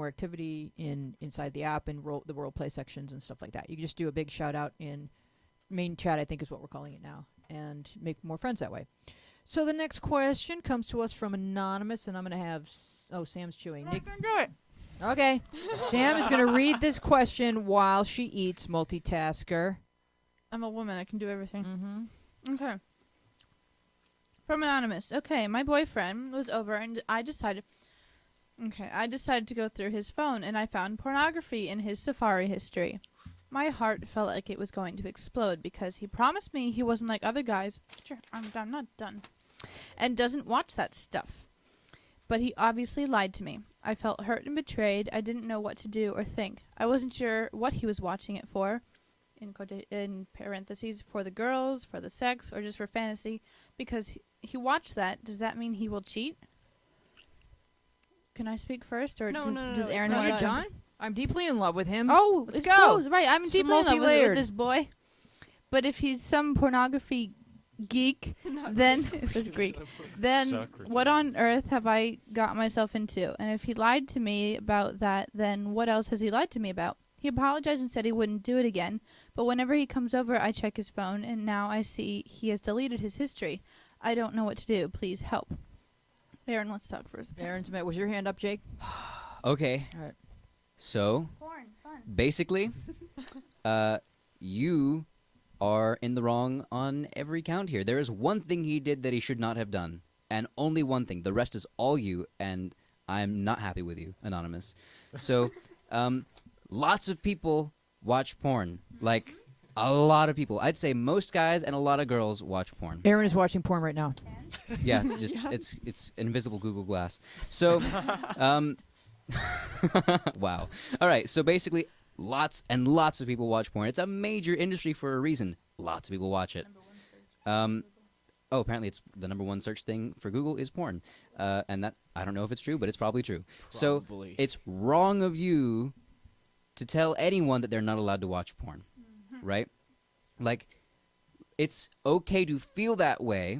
activity inside the app and the role play sections and stuff like that. You can just do a big shout out in main chat, I think is what we're calling it now, and make more friends that way. So the next question comes to us from Anonymous, and I'm going to have... Sam's chewing. Nick, do it. Okay. Sam is going to read this question while she eats, multitasker. I'm a woman. I can do everything. Mm-hmm. Okay. From Anonymous. Okay, my boyfriend was over and I decided to go through his phone and I found pornography in his Safari history. My heart felt like it was going to explode because he promised me he wasn't like other guys. Sure, I'm not done. And doesn't watch that stuff. But he obviously lied to me. I felt hurt and betrayed. I didn't know what to do or think. I wasn't sure what he was watching it for. In parentheses, for the girls, for the sex, or just for fantasy. Because he watched that. Does that mean he will cheat? Can I speak first? Or No, does, no, does it's Aaron not want done. to John? I'm deeply in love with him. Oh, Let's let's go. go. Right, I'm It's deeply in love with multi-layered. this boy. But if he's some pornography geek, then if it's Greek, then Socrates. what on earth have I got myself into? And if he lied to me about that, then what else has he lied to me about? He apologized and said he wouldn't do it again. But whenever he comes over, I check his phone, and now I see he has deleted his history. I don't know what to do. Please help. Aaron wants to talk first. Aaron's met. Was your hand up, Jake? Okay. All right. So Porn, fun. basically, you are in the wrong on every count here. There is one thing he did that he should not have done, and only one thing. The rest is all you, and I'm not happy with you, Anonymous. So, lots of people watch porn. Like, a lot of people. I'd say most guys and a lot of girls watch porn. Aaron is watching porn right now. Yeah, just it's invisible Google Glass. So, wow. All right. So basically, lots and lots of people watch porn. It's a major industry for a reason. Lots of people watch it. Apparently it's the number one search thing for Google is porn, and that I don't know if it's true, but it's probably true. Probably. So it's wrong of you to tell anyone that they're not allowed to watch porn, right? Like, it's okay to feel that way,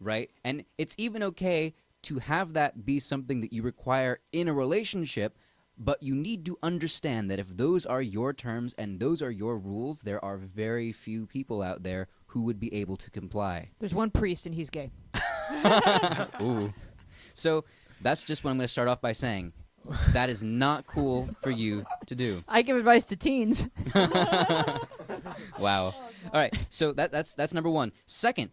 right? And it's even okay to have that be something that you require in a relationship, but you need to understand that if those are your terms and those are your rules, there are very few people out there who would be able to comply. There's one priest, and he's gay. Ooh. So that's just what I'm going to start off by saying. That is not cool for you to do. I give advice to teens. Wow. All right. So that's number one. Second,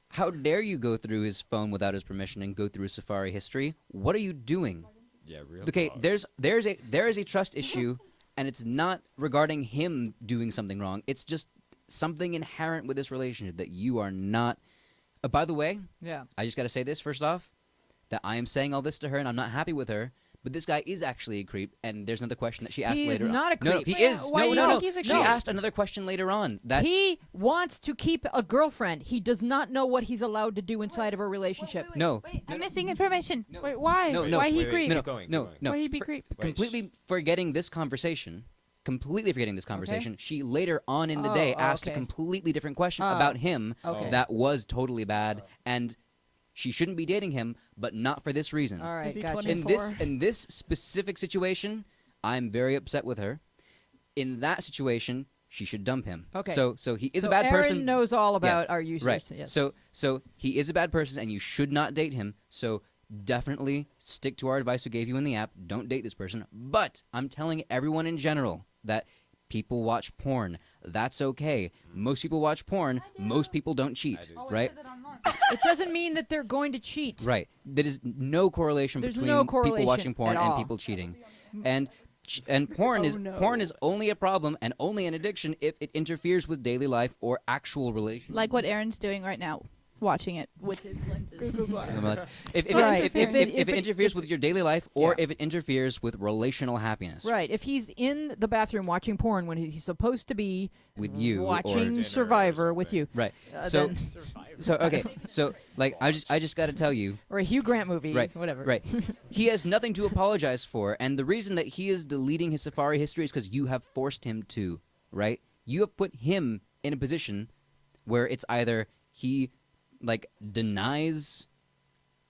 how dare you go through his phone without his permission and go through his Safari history? What are you doing? Yeah, real Okay, talk. there is a trust issue, and it's not regarding him doing something wrong. It's just something inherent with this relationship that you are not. By the way, Yeah. I just got to say this first off, that I am saying all this to her, and I'm not happy with her. but this guy is actually a creep. And there's another question that she asked He is later. not a No, creep. he Wait, is. why do you No. think he's a She creep? asked another question later on that He wants to keep a girlfriend. He does not know what he's allowed to do inside of a relationship. no, Wait, I'm missing information. No. Wait, why? No, Why he wait, creep? no, Keep going, no, keep going. no. Why he be For- creep? completely forgetting this conversation. Completely forgetting this conversation. She later on in the Oh, day asked okay. a completely different question Oh, about him okay. that was totally bad, and she shouldn't be dating him, but not for this reason. All right, Is he gotcha. 20? In this specific situation, I'm very upset with her. In that situation, she should dump him. Okay. So he is So a bad Aaron person. knows all about Yes. our users. Right. Yes. So he is a bad person, and you should not date him. So definitely stick to our advice we gave you in the app. Don't date this person. But I'm telling everyone in general that people watch porn. That's okay. Most people watch porn. Most people don't cheat. I do. Right. It doesn't mean that they're going to cheat. Right. There is no correlation There's between no people correlation watching porn at and all. people cheating. And porn is no. porn is only a problem and only an addiction if it interferes with daily life or actual relationships. Like what Aaron's doing right now, watching it with his lenses. If Right. if If it- it interferes with your daily life or Yeah. if it interferes with relational happiness Right. If he's in the bathroom watching porn when he's supposed to be with you watching dinner or Survivor with something. you, right. then- So okay. So like I just got to tell you, or a Hugh Grant movie, Right, whatever. right. He has nothing to apologize for, and the reason that he is deleting his Safari history is because you have forced him to, right? You have put him in a position where it's either he, like, denies,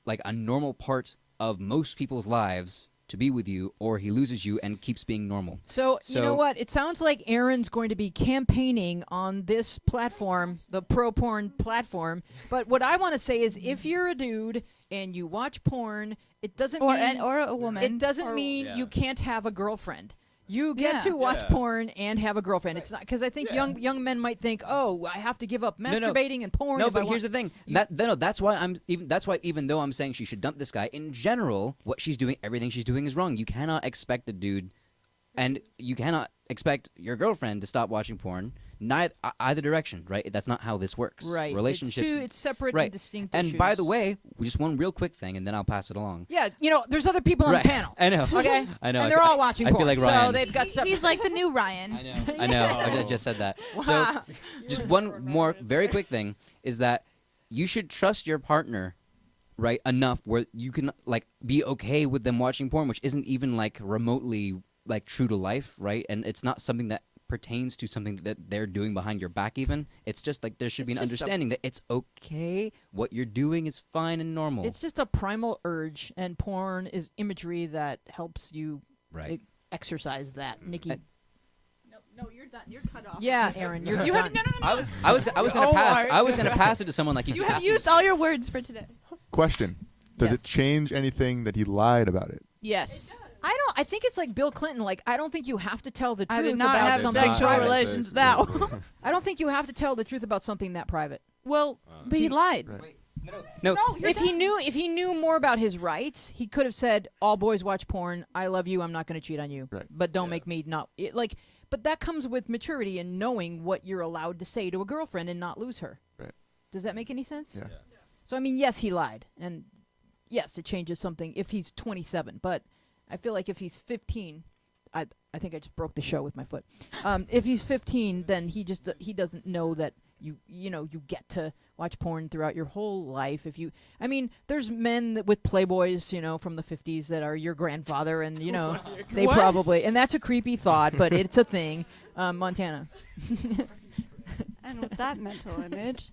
like, a normal part of most people's lives to be with you, or he loses you and keeps being normal. So, you So- know what? It sounds like Aaron's going to be campaigning on this platform, the pro porn platform. But what I want to say is, if you're a dude and you watch porn, it doesn't mean or a woman. it doesn't or- mean Yeah. you can't have a girlfriend. You get Yeah. to watch Yeah. porn and have a girlfriend. It's not because I think young men might think, oh, I have to give up no. masturbating and porn. No, if I but here's the want. thing. That's why even though I'm saying she should dump this guy, in general, what she's doing, everything she's doing is wrong. You cannot expect a dude, and you cannot expect your girlfriend to stop watching porn. Either direction, right? That's not how this works. Right. Relationships. It's separate right. and distinct And issues. by the way, just one real quick thing, and then I'll pass it along. yeah, there's other people on Right. the panel. I know. Okay, I know. and I they're feel- all watching I porn. feel like So Ryan. they've got stuff. He's like the new Ryan. I know. I just said that. So, just one more very quick thing is that you should trust your partner, right, enough where you can like be okay with them watching porn, which isn't even like remotely like true to life, right? And it's not something that pertains to something that they're doing behind your back even. It's just like there should be an It's just a- understanding that it's okay, what you're doing is fine and normal. It's just a primal urge, and porn is imagery that helps you right. exercise that. Nikki. No, you're done. You're cut off. Yeah, Aaron, you're You done. have no. I was gonna Oh, pass. Art. I was gonna pass it to someone like you. You can have pass it- used all your words for today. Question: Does Yes. it change anything that he lied about it? Yes. I think it's like Bill Clinton. Like, I don't think you have to tell the truth I did not about have something sexual private. relations with that one. I don't think you have to tell the truth about something that private. Well, but he lied. Right. No, If he knew more about his rights, he could have said, "All boys watch porn. I love you. I'm not going to cheat on you. Right. But don't make me not like." But that comes with maturity and knowing what you're allowed to say to a girlfriend and not lose her. Right. Does that make any sense? Yeah. So I mean, yes, he lied, and yes, it changes something if he's 27. But I feel like if he's 15, I think I just broke the show with my foot. If he's 15, then he doesn't know that you get to watch porn throughout your whole life. I mean, there's men with Playboys, from the 50s that are your grandfather, and they probably, and that's a creepy thought, but it's a thing. Montana. And with that mental image,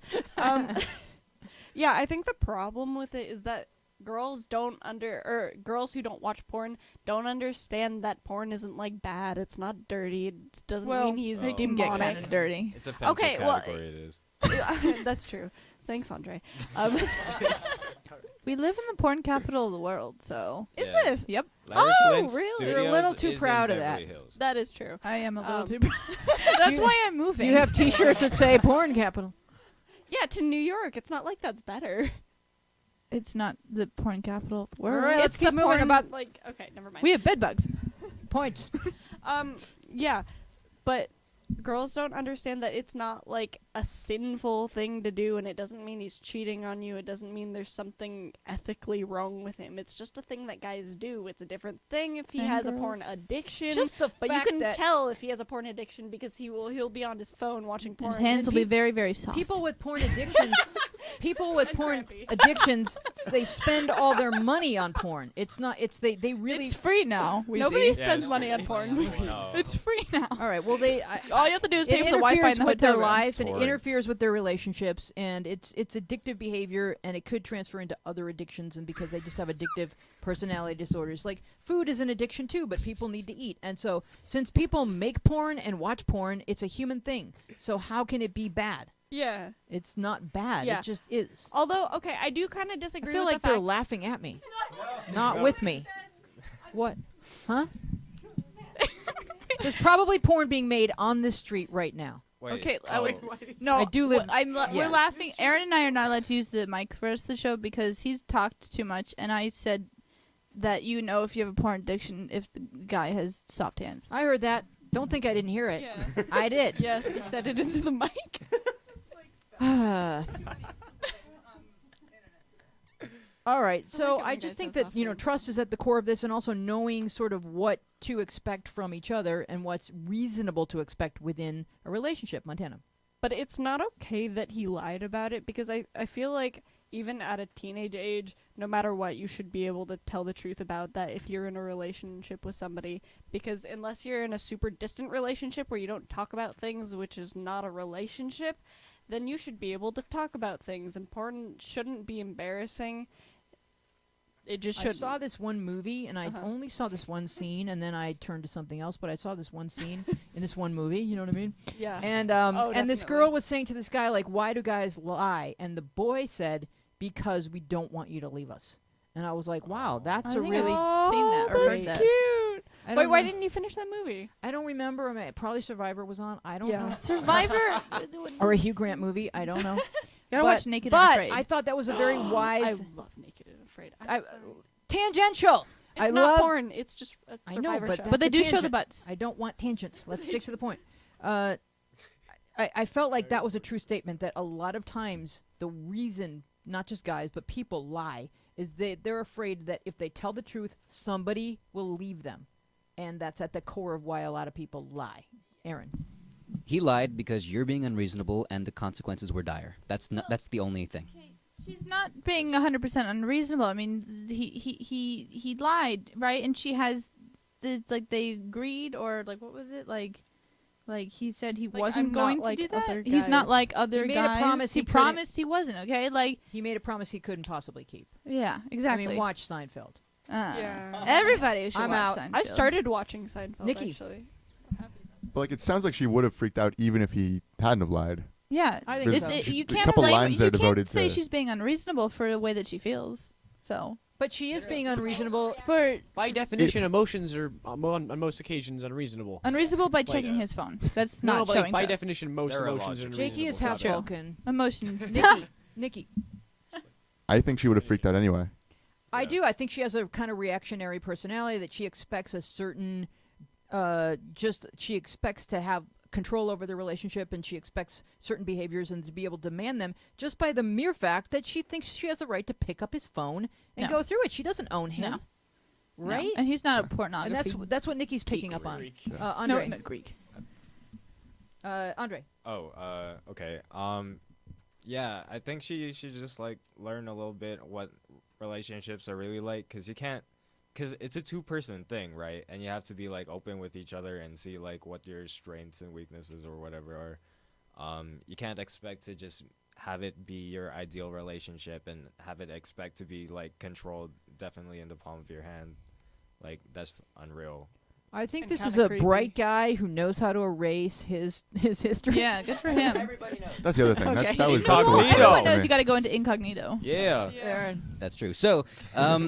yeah, I think the problem with it is that girls girls who don't watch porn don't understand that porn isn't like bad. It's not dirty. It doesn't mean he's it can Get demonic. kind of dirty. It depends Okay, what well, category it is. That's true. Thanks, Andre. We live in the porn capital of the world, so. Is Yeah. this? Yep. Larry Oh, Flint really? You're a little Studios too is proud in of that. Beverly Hills. That is true. I am a little Um, too. That's why I'm moving. Do you have T-shirts that say "porn capital"? Yeah, to New York. It's not like that's better. It's not the porn capital of the world. All right, let's It's keep the moving. porn, About like, okay, never mind. We have bed bugs. points. Yeah, but girls don't understand that it's not like a sinful thing to do, and it doesn't mean he's cheating on you. It doesn't mean there's something ethically wrong with him. It's just a thing that guys do. It's a different thing if he And has a girls. porn addiction. Just the but you fact can that tell if he has a porn addiction because he'll be on his phone watching porn. His hands will and be very, very soft. people with porn addictions, people with And porn crappy. addictions, they spend all their money on porn. It's not. It's they really. It's free now. Nobody Weezy. spends money on porn. No. It's free now. All right. Well, they. All you have to do is pay It for the Wi-Fi in interferes the with hotel their room. life and it Torrents. interferes with their relationships, and it's addictive behavior, and it could transfer into other addictions, and because they just have addictive personality disorders. Like food is an addiction too, but people need to eat, and so since people make porn and watch porn, it's a human thing. So how can it be bad? Yeah. It's not bad. Yeah. It just is. Although, okay, I do kind of I disagree feel with like the they're fact. laughing at me, not with me. What? Huh? There's probably porn being made on this street right now. Wait, Okay, oh, No, I do live- We're yeah. laughing. Aaron and I are not allowed to use the mic for the rest of the show because he's talked too much, and I said that you know if you have a porn addiction if the guy has soft hands. I heard that. Don't think I didn't hear it. Yeah. I did. Yes, you said it into the mic. All right, so like it I when just guys think have that soft trust is at the core of this, and also knowing sort of what to expect from each other and what's reasonable to expect within a relationship. Montana. But it's not okay that he lied about it because I feel like even at a teenage age, no matter what, you should be able to tell the truth about that if you're in a relationship with somebody. Because unless you're in a super distant relationship where you don't talk about things, which is not a relationship, then you should be able to talk about things. And porn shouldn't be embarrassing. It just I shouldn't. saw this one movie, and I Uh-huh. only saw this one scene, and then I turned to something else. But I saw this one scene in this one movie. You know what I mean? Yeah. And Oh, and this definitely. girl was saying to this guy, like, "Why do guys lie?" And the boy said, "Because we don't want you to leave us." And I was like, "Wow, that's I a think really." I've seen that or that's heard that. cute. I Wait, don't why know. didn't you finish that movie? I don't remember. I mean, probably Survivor was on. I don't Yeah. know. Survivor. Or a Hugh Grant movie. I don't know. Gotta But- watch Naked but and Afraid. I thought that was a very wise, I love Naked and Afraid. I- I'm sorry. tangential. It's I not love. porn. It's just a I know, Survivor but show. that- but they That's a do show the tangent. butts. I don't want tangents. Let's stick to the point. I felt like that was a true statement that a lot of times the reason, not just guys, but people lie is they're afraid that if they tell the truth, somebody will leave them. And that's at the core of why a lot of people lie. Aaron. He lied because you're being unreasonable and the consequences were dire. That's the only thing. She's not being 100% unreasonable. I mean, he lied, right? And she has the they agreed, or like what was it like he said he Like, wasn't I'm not going to like do that. other He's not guys. like other He made a guys. promise he he couldn't- promised he wasn't. Okay, like He made a promise he couldn't possibly keep. yeah, exactly. I mean, watch Seinfeld. Yeah. Everybody should I'm watch out. Seinfeld. I've started watching Seinfeld, Nikki. actually. But like, it sounds like she would have freaked out even if he hadn't have lied. Yeah, I think There's so. you a can't couple blame. lines You there can't devoted say to- she's being unreasonable for the way that she feels. So But she is being unreasonable. for By definition, emotions are on most occasions unreasonable. unreasonable by checking his phone. That's No, not but showing by trust. definition, most They're emotions are illogical. unreasonable. Jakey is half True. Vulcan. Emotions. Nikki. I think she would have freaked out anyway. I do. I think she has a kind of reactionary personality that she expects a certain, she expects to have control over the relationship, and she expects certain behaviors and to be able to demand them just by the mere fact that she thinks she has a right to pick up his phone and No. go through it. She doesn't own him, No. right? No. And he's not a And pornography. that's what Nikki's picking up on. Greek. Andre. no, Greek. Andre. Oh, okay. Yeah, I think she should just like learn a little bit what relationships are really like, because it's a two-person thing, right? And you have to be like open with each other and see like what your strengths and weaknesses or whatever are. You can't expect to just have it be your ideal relationship and have it expect to be like controlled definitely in the palm of your hand. Like, that's unreal. I think And this is kinda a creepy. bright guy who knows how to erase his history. Yeah, good for him. That's the other thing. Okay. That was Incognito. that's Everyone for knows me. you got to go into incognito. Yeah. Aaron. That's true. So, all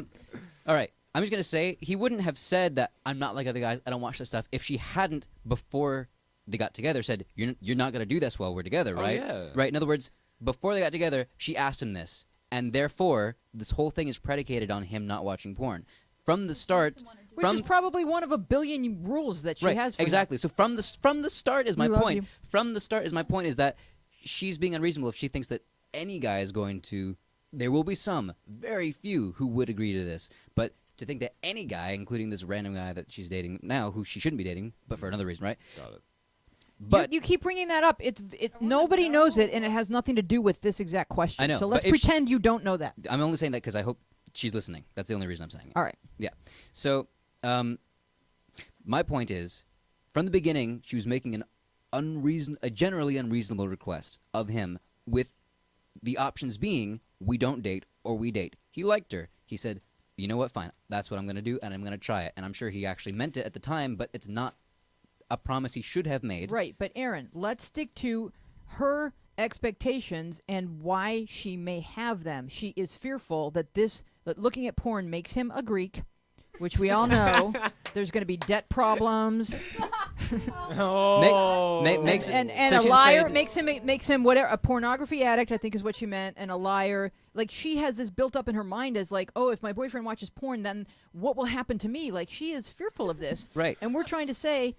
right. I'm just gonna say he wouldn't have said that I'm not like other guys. I don't watch this stuff if she hadn't before they got together said you're not gonna do this while we're together, Oh, right? yeah. Right. In other words, before they got together, she asked him this, and therefore this whole thing is predicated on him not watching porn from the start. Which is probably one of a billion rules that she right, has for you. exactly. So from the start is my We love point. you. From the start is my point is that she's being unreasonable if she thinks that any guy is going to. There will be some, very few, who would agree to this, but to think that any guy, including this random guy that she's dating now, who she shouldn't be dating, but for another reason, right? Got it. But you keep bringing that up. Nobody knows it, and it has nothing to do with this exact question. I know, So but let's if pretend you don't know that. I'm only saying that because I hope she's listening. That's the only reason I'm saying it. All right. Yeah. So, my point is, from the beginning, she was making a generally unreasonable request of him, with the options being we don't date or we date. He liked her. He said, "You know what? Fine. That's what I'm going to do, and I'm going to try it." And I'm sure he actually meant it at the time, but it's not a promise he should have made. Right, but Aaron, let's stick to her expectations and why she may have them. She is fearful that looking at porn makes him a Greek, which we all know. There's going to be debt problems. Makes and so a she's liar afraid- makes him whatever, a pornography addict, I think is what she meant, and a liar. Like, she has this built up in her mind as like, oh, if my boyfriend watches porn, then what will happen to me? Like, she is fearful of this. Right. And we're trying to say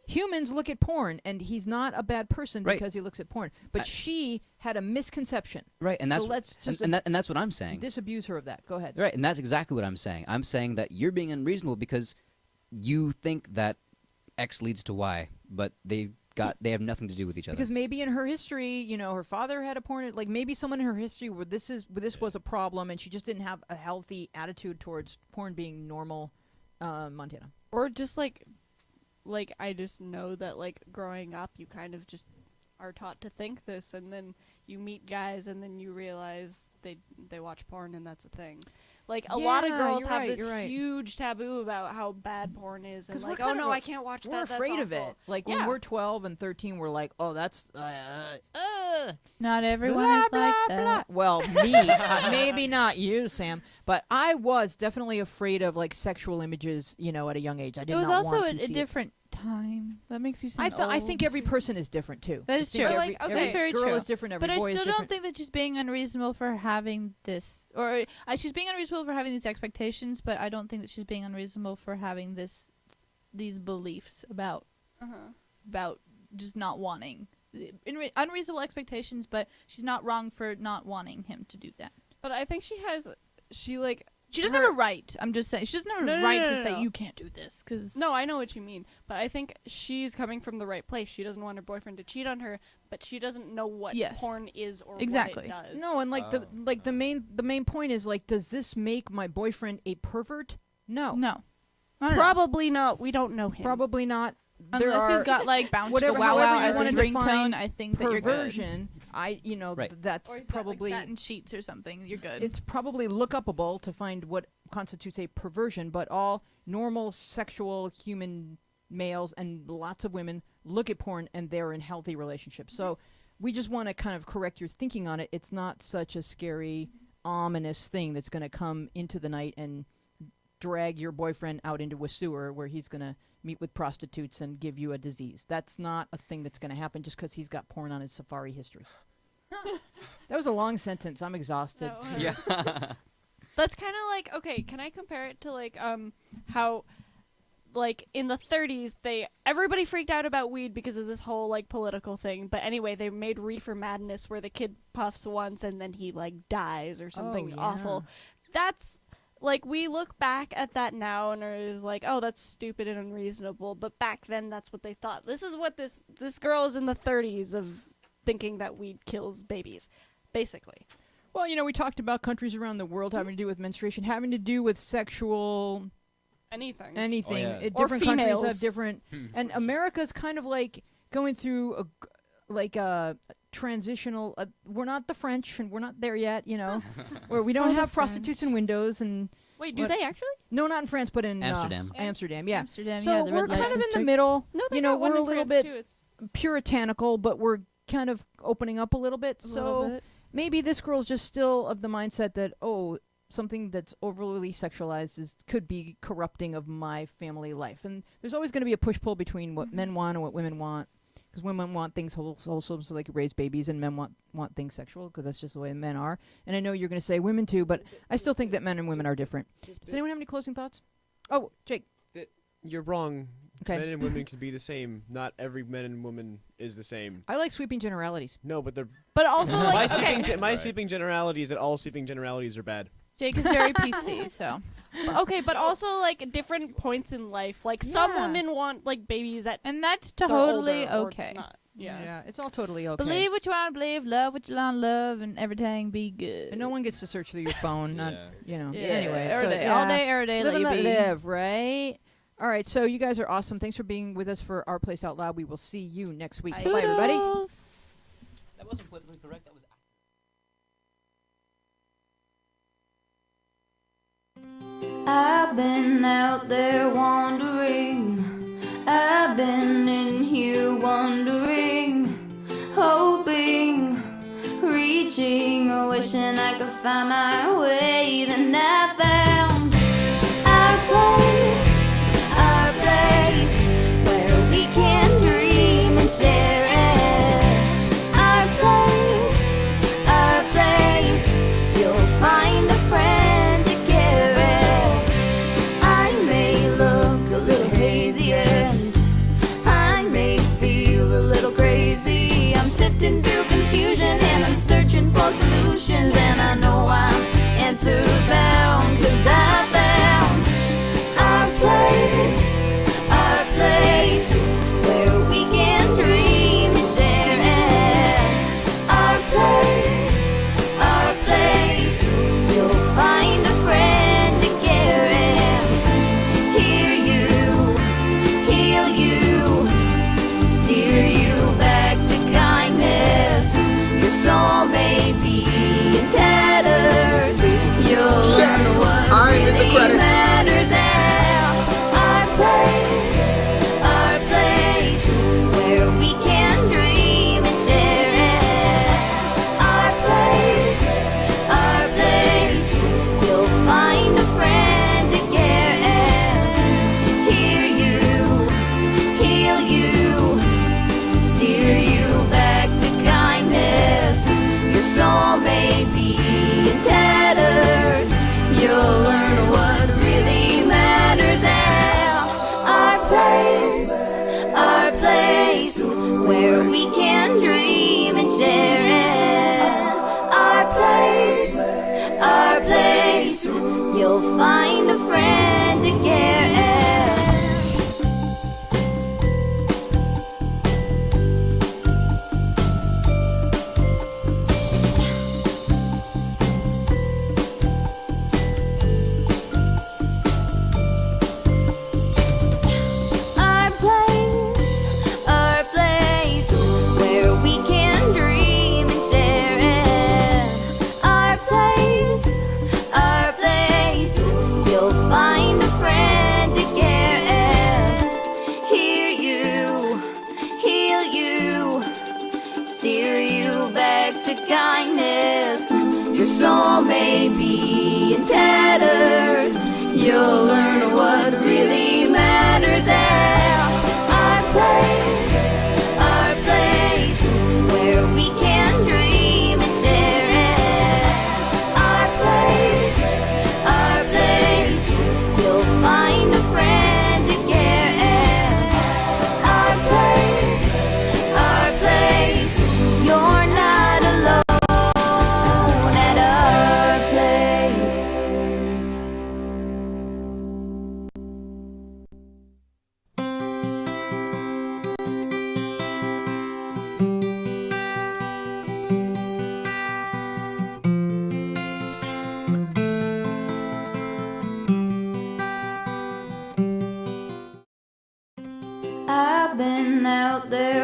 humans look at porn, and he's not a bad person Right. because he looks at porn. But she had a misconception. Right, and that's so let's just and that's what I'm saying. disabuse her of that. Go ahead. Right, and that's exactly what I'm saying. I'm saying that you're being unreasonable because you think that X leads to Y, but they have nothing to do with each other. Because maybe in her history, her father had a porn. Like, maybe someone in her history where this was a problem, and she just didn't have a healthy attitude towards porn being normal. Montana. Or just like I just know that like growing up, you kind of just are taught to think this, and then you meet guys, and then you realize they watch porn, and that's a thing. Like a lot of Yeah, girls you're have right, this you're right. huge taboo about how bad porn is, and 'Cause we're like, kind oh of no, I can't watch We're that. afraid that's of it. awful. Like, Yeah. when we're 12 and 13, we're like, oh, that's Not everyone blah, is like blah, that. blah. Well, me, maybe not you, Sam, but I was definitely afraid of like sexual images, at a young age. I did It was not also want to a see it. different time. That makes you sound I old. think every person is different too. That I is think true. Every, Like, okay. every That's very girl true. is different. Every But I boy is still different. don't think that she's being unreasonable for having this, or she's being unreasonable for having these expectations. But I don't think that she's being unreasonable for having these beliefs about just not wanting unreasonable expectations. But she's not wrong for not wanting him to do that. But I think she She doesn't have a right. I'm just saying she doesn't have a No, right no, to no, say no. you can't do this because No, I know what you mean, but I think she's coming from the right place. She doesn't want her boyfriend to cheat on her, but she doesn't know what Yes. porn is or Exactly. what it does. No, and like the main point is like, does this make my boyfriend a pervert? No, no, I don't know. Probably not. We don't know him. probably not. Unless he's got like bounce whatever- wow wow however you as his wanna define ringtone, I think that you're good. perversion. Right. That's Or he's got, probably like, satin sheets or something. You're good. it's probably look upable to find what constitutes a perversion. But all normal sexual human males and lots of women look at porn and they're in healthy relationships. So we just want to kind of correct your thinking on it. It's not such a scary, ominous thing that's going to come into the night and drag your boyfriend out into a sewer where he's going to meet with prostitutes and give you a disease. That's not a thing that's going to happen just because he's got porn on his Safari history. That was a long sentence. I'm exhausted. No, Yeah. That's kind of like, okay, can I compare it to like how like in the 30s everybody freaked out about weed because of this whole like political thing, but anyway, they made Reefer Madness where the kid puffs once and then he like dies or something yeah. awful. That's like, we look back at that now and are like, oh, that's stupid and unreasonable, but back then that's what they thought. This is what this girl is in the 30s of thinking that weed kills babies, basically. Well, we talked about countries around the world having to do with menstruation, having to do with sexual Anything. anything. yeah. Or Different countries have females. different, and America's kind of like going through a transitional. We're not the French, and we're not there yet. Where we don't Or the have prostitutes in windows, and Wait, do what- they actually? no, not in France, but in Amsterdam. Amsterdam, yeah. Amsterdam, So yeah, the we're red light kind of in the district. middle. No, they got one we're a in little France bit too. It's puritanical, but we're kind of opening up a little bit. A little So bit. maybe this girl's just still of the mindset that, something that's overly sexualized could be corrupting of my family life. And there's always going to be a push-pull between what men want and what women want. Because women want things wholesome so they can raise babies, and men want things sexual because that's just the way men are. And I know you're going to say women too, but I still think that men and women are different. Does anyone have any closing thoughts? Oh, Jake. You're wrong. Okay. Men and women can be the same. Not every man and woman is the same. I like sweeping generalities. No, but they're But also, my like, sweeping okay. my Right. sweeping generality is that all sweeping generalities are bad. Jake is very PC, so Okay, but also, like, different points in life. Like, some Yeah. women want, like, babies at and that's they're totally older or okay. not. Yeah. Yeah, it's all totally okay. Believe what you want to believe, love what you want to love, and everything be good. And no one gets to search through your phone. Not, Yeah. you know. Yeah. Anyway, every so, day, yeah. all day, every day, Live let and you let be. live, right? All right, so you guys are awesome. Thanks for being with us for Our Place Out Loud. We will see you next week. Bye, everybody. Toodles. That wasn't politically correct. That was. I've been out there wandering. I've been in here wondering, hoping, reaching, wishing I could find my way. Then I found our place where we can dream and share it. Our place, you'll find a friend to care it. I may look a little hazy and I may feel a little crazy. I'm sifting through confusion and I'm searching for solutions, and I know I'm answer bound, 'cause I found our place where we can dream and share it. Our place, you'll find a friend to care it. Hear you, heal you, steer you back to kindness. Your soul may be in tatters. You'll learn what really matters. Our place, where we can dream and share it. Our place, you'll find a friend to care it. Hear you, heal you, steer you back to kindness. Your soul may be in tatters. You'll learn what really matters. Our place, where we can dream and share it. Our place, you'll find a friend to care it. Our place, where we can dream and share it. Our place, you'll find a friend to care it. Hear you, heal you, steer you back to kindness. Your soul may be in tatters. You'll learn what really matters. Our place, where we can dream and share it. Our place, you'll find a friend to care it. Our place, you're not alone at our place. I've been out there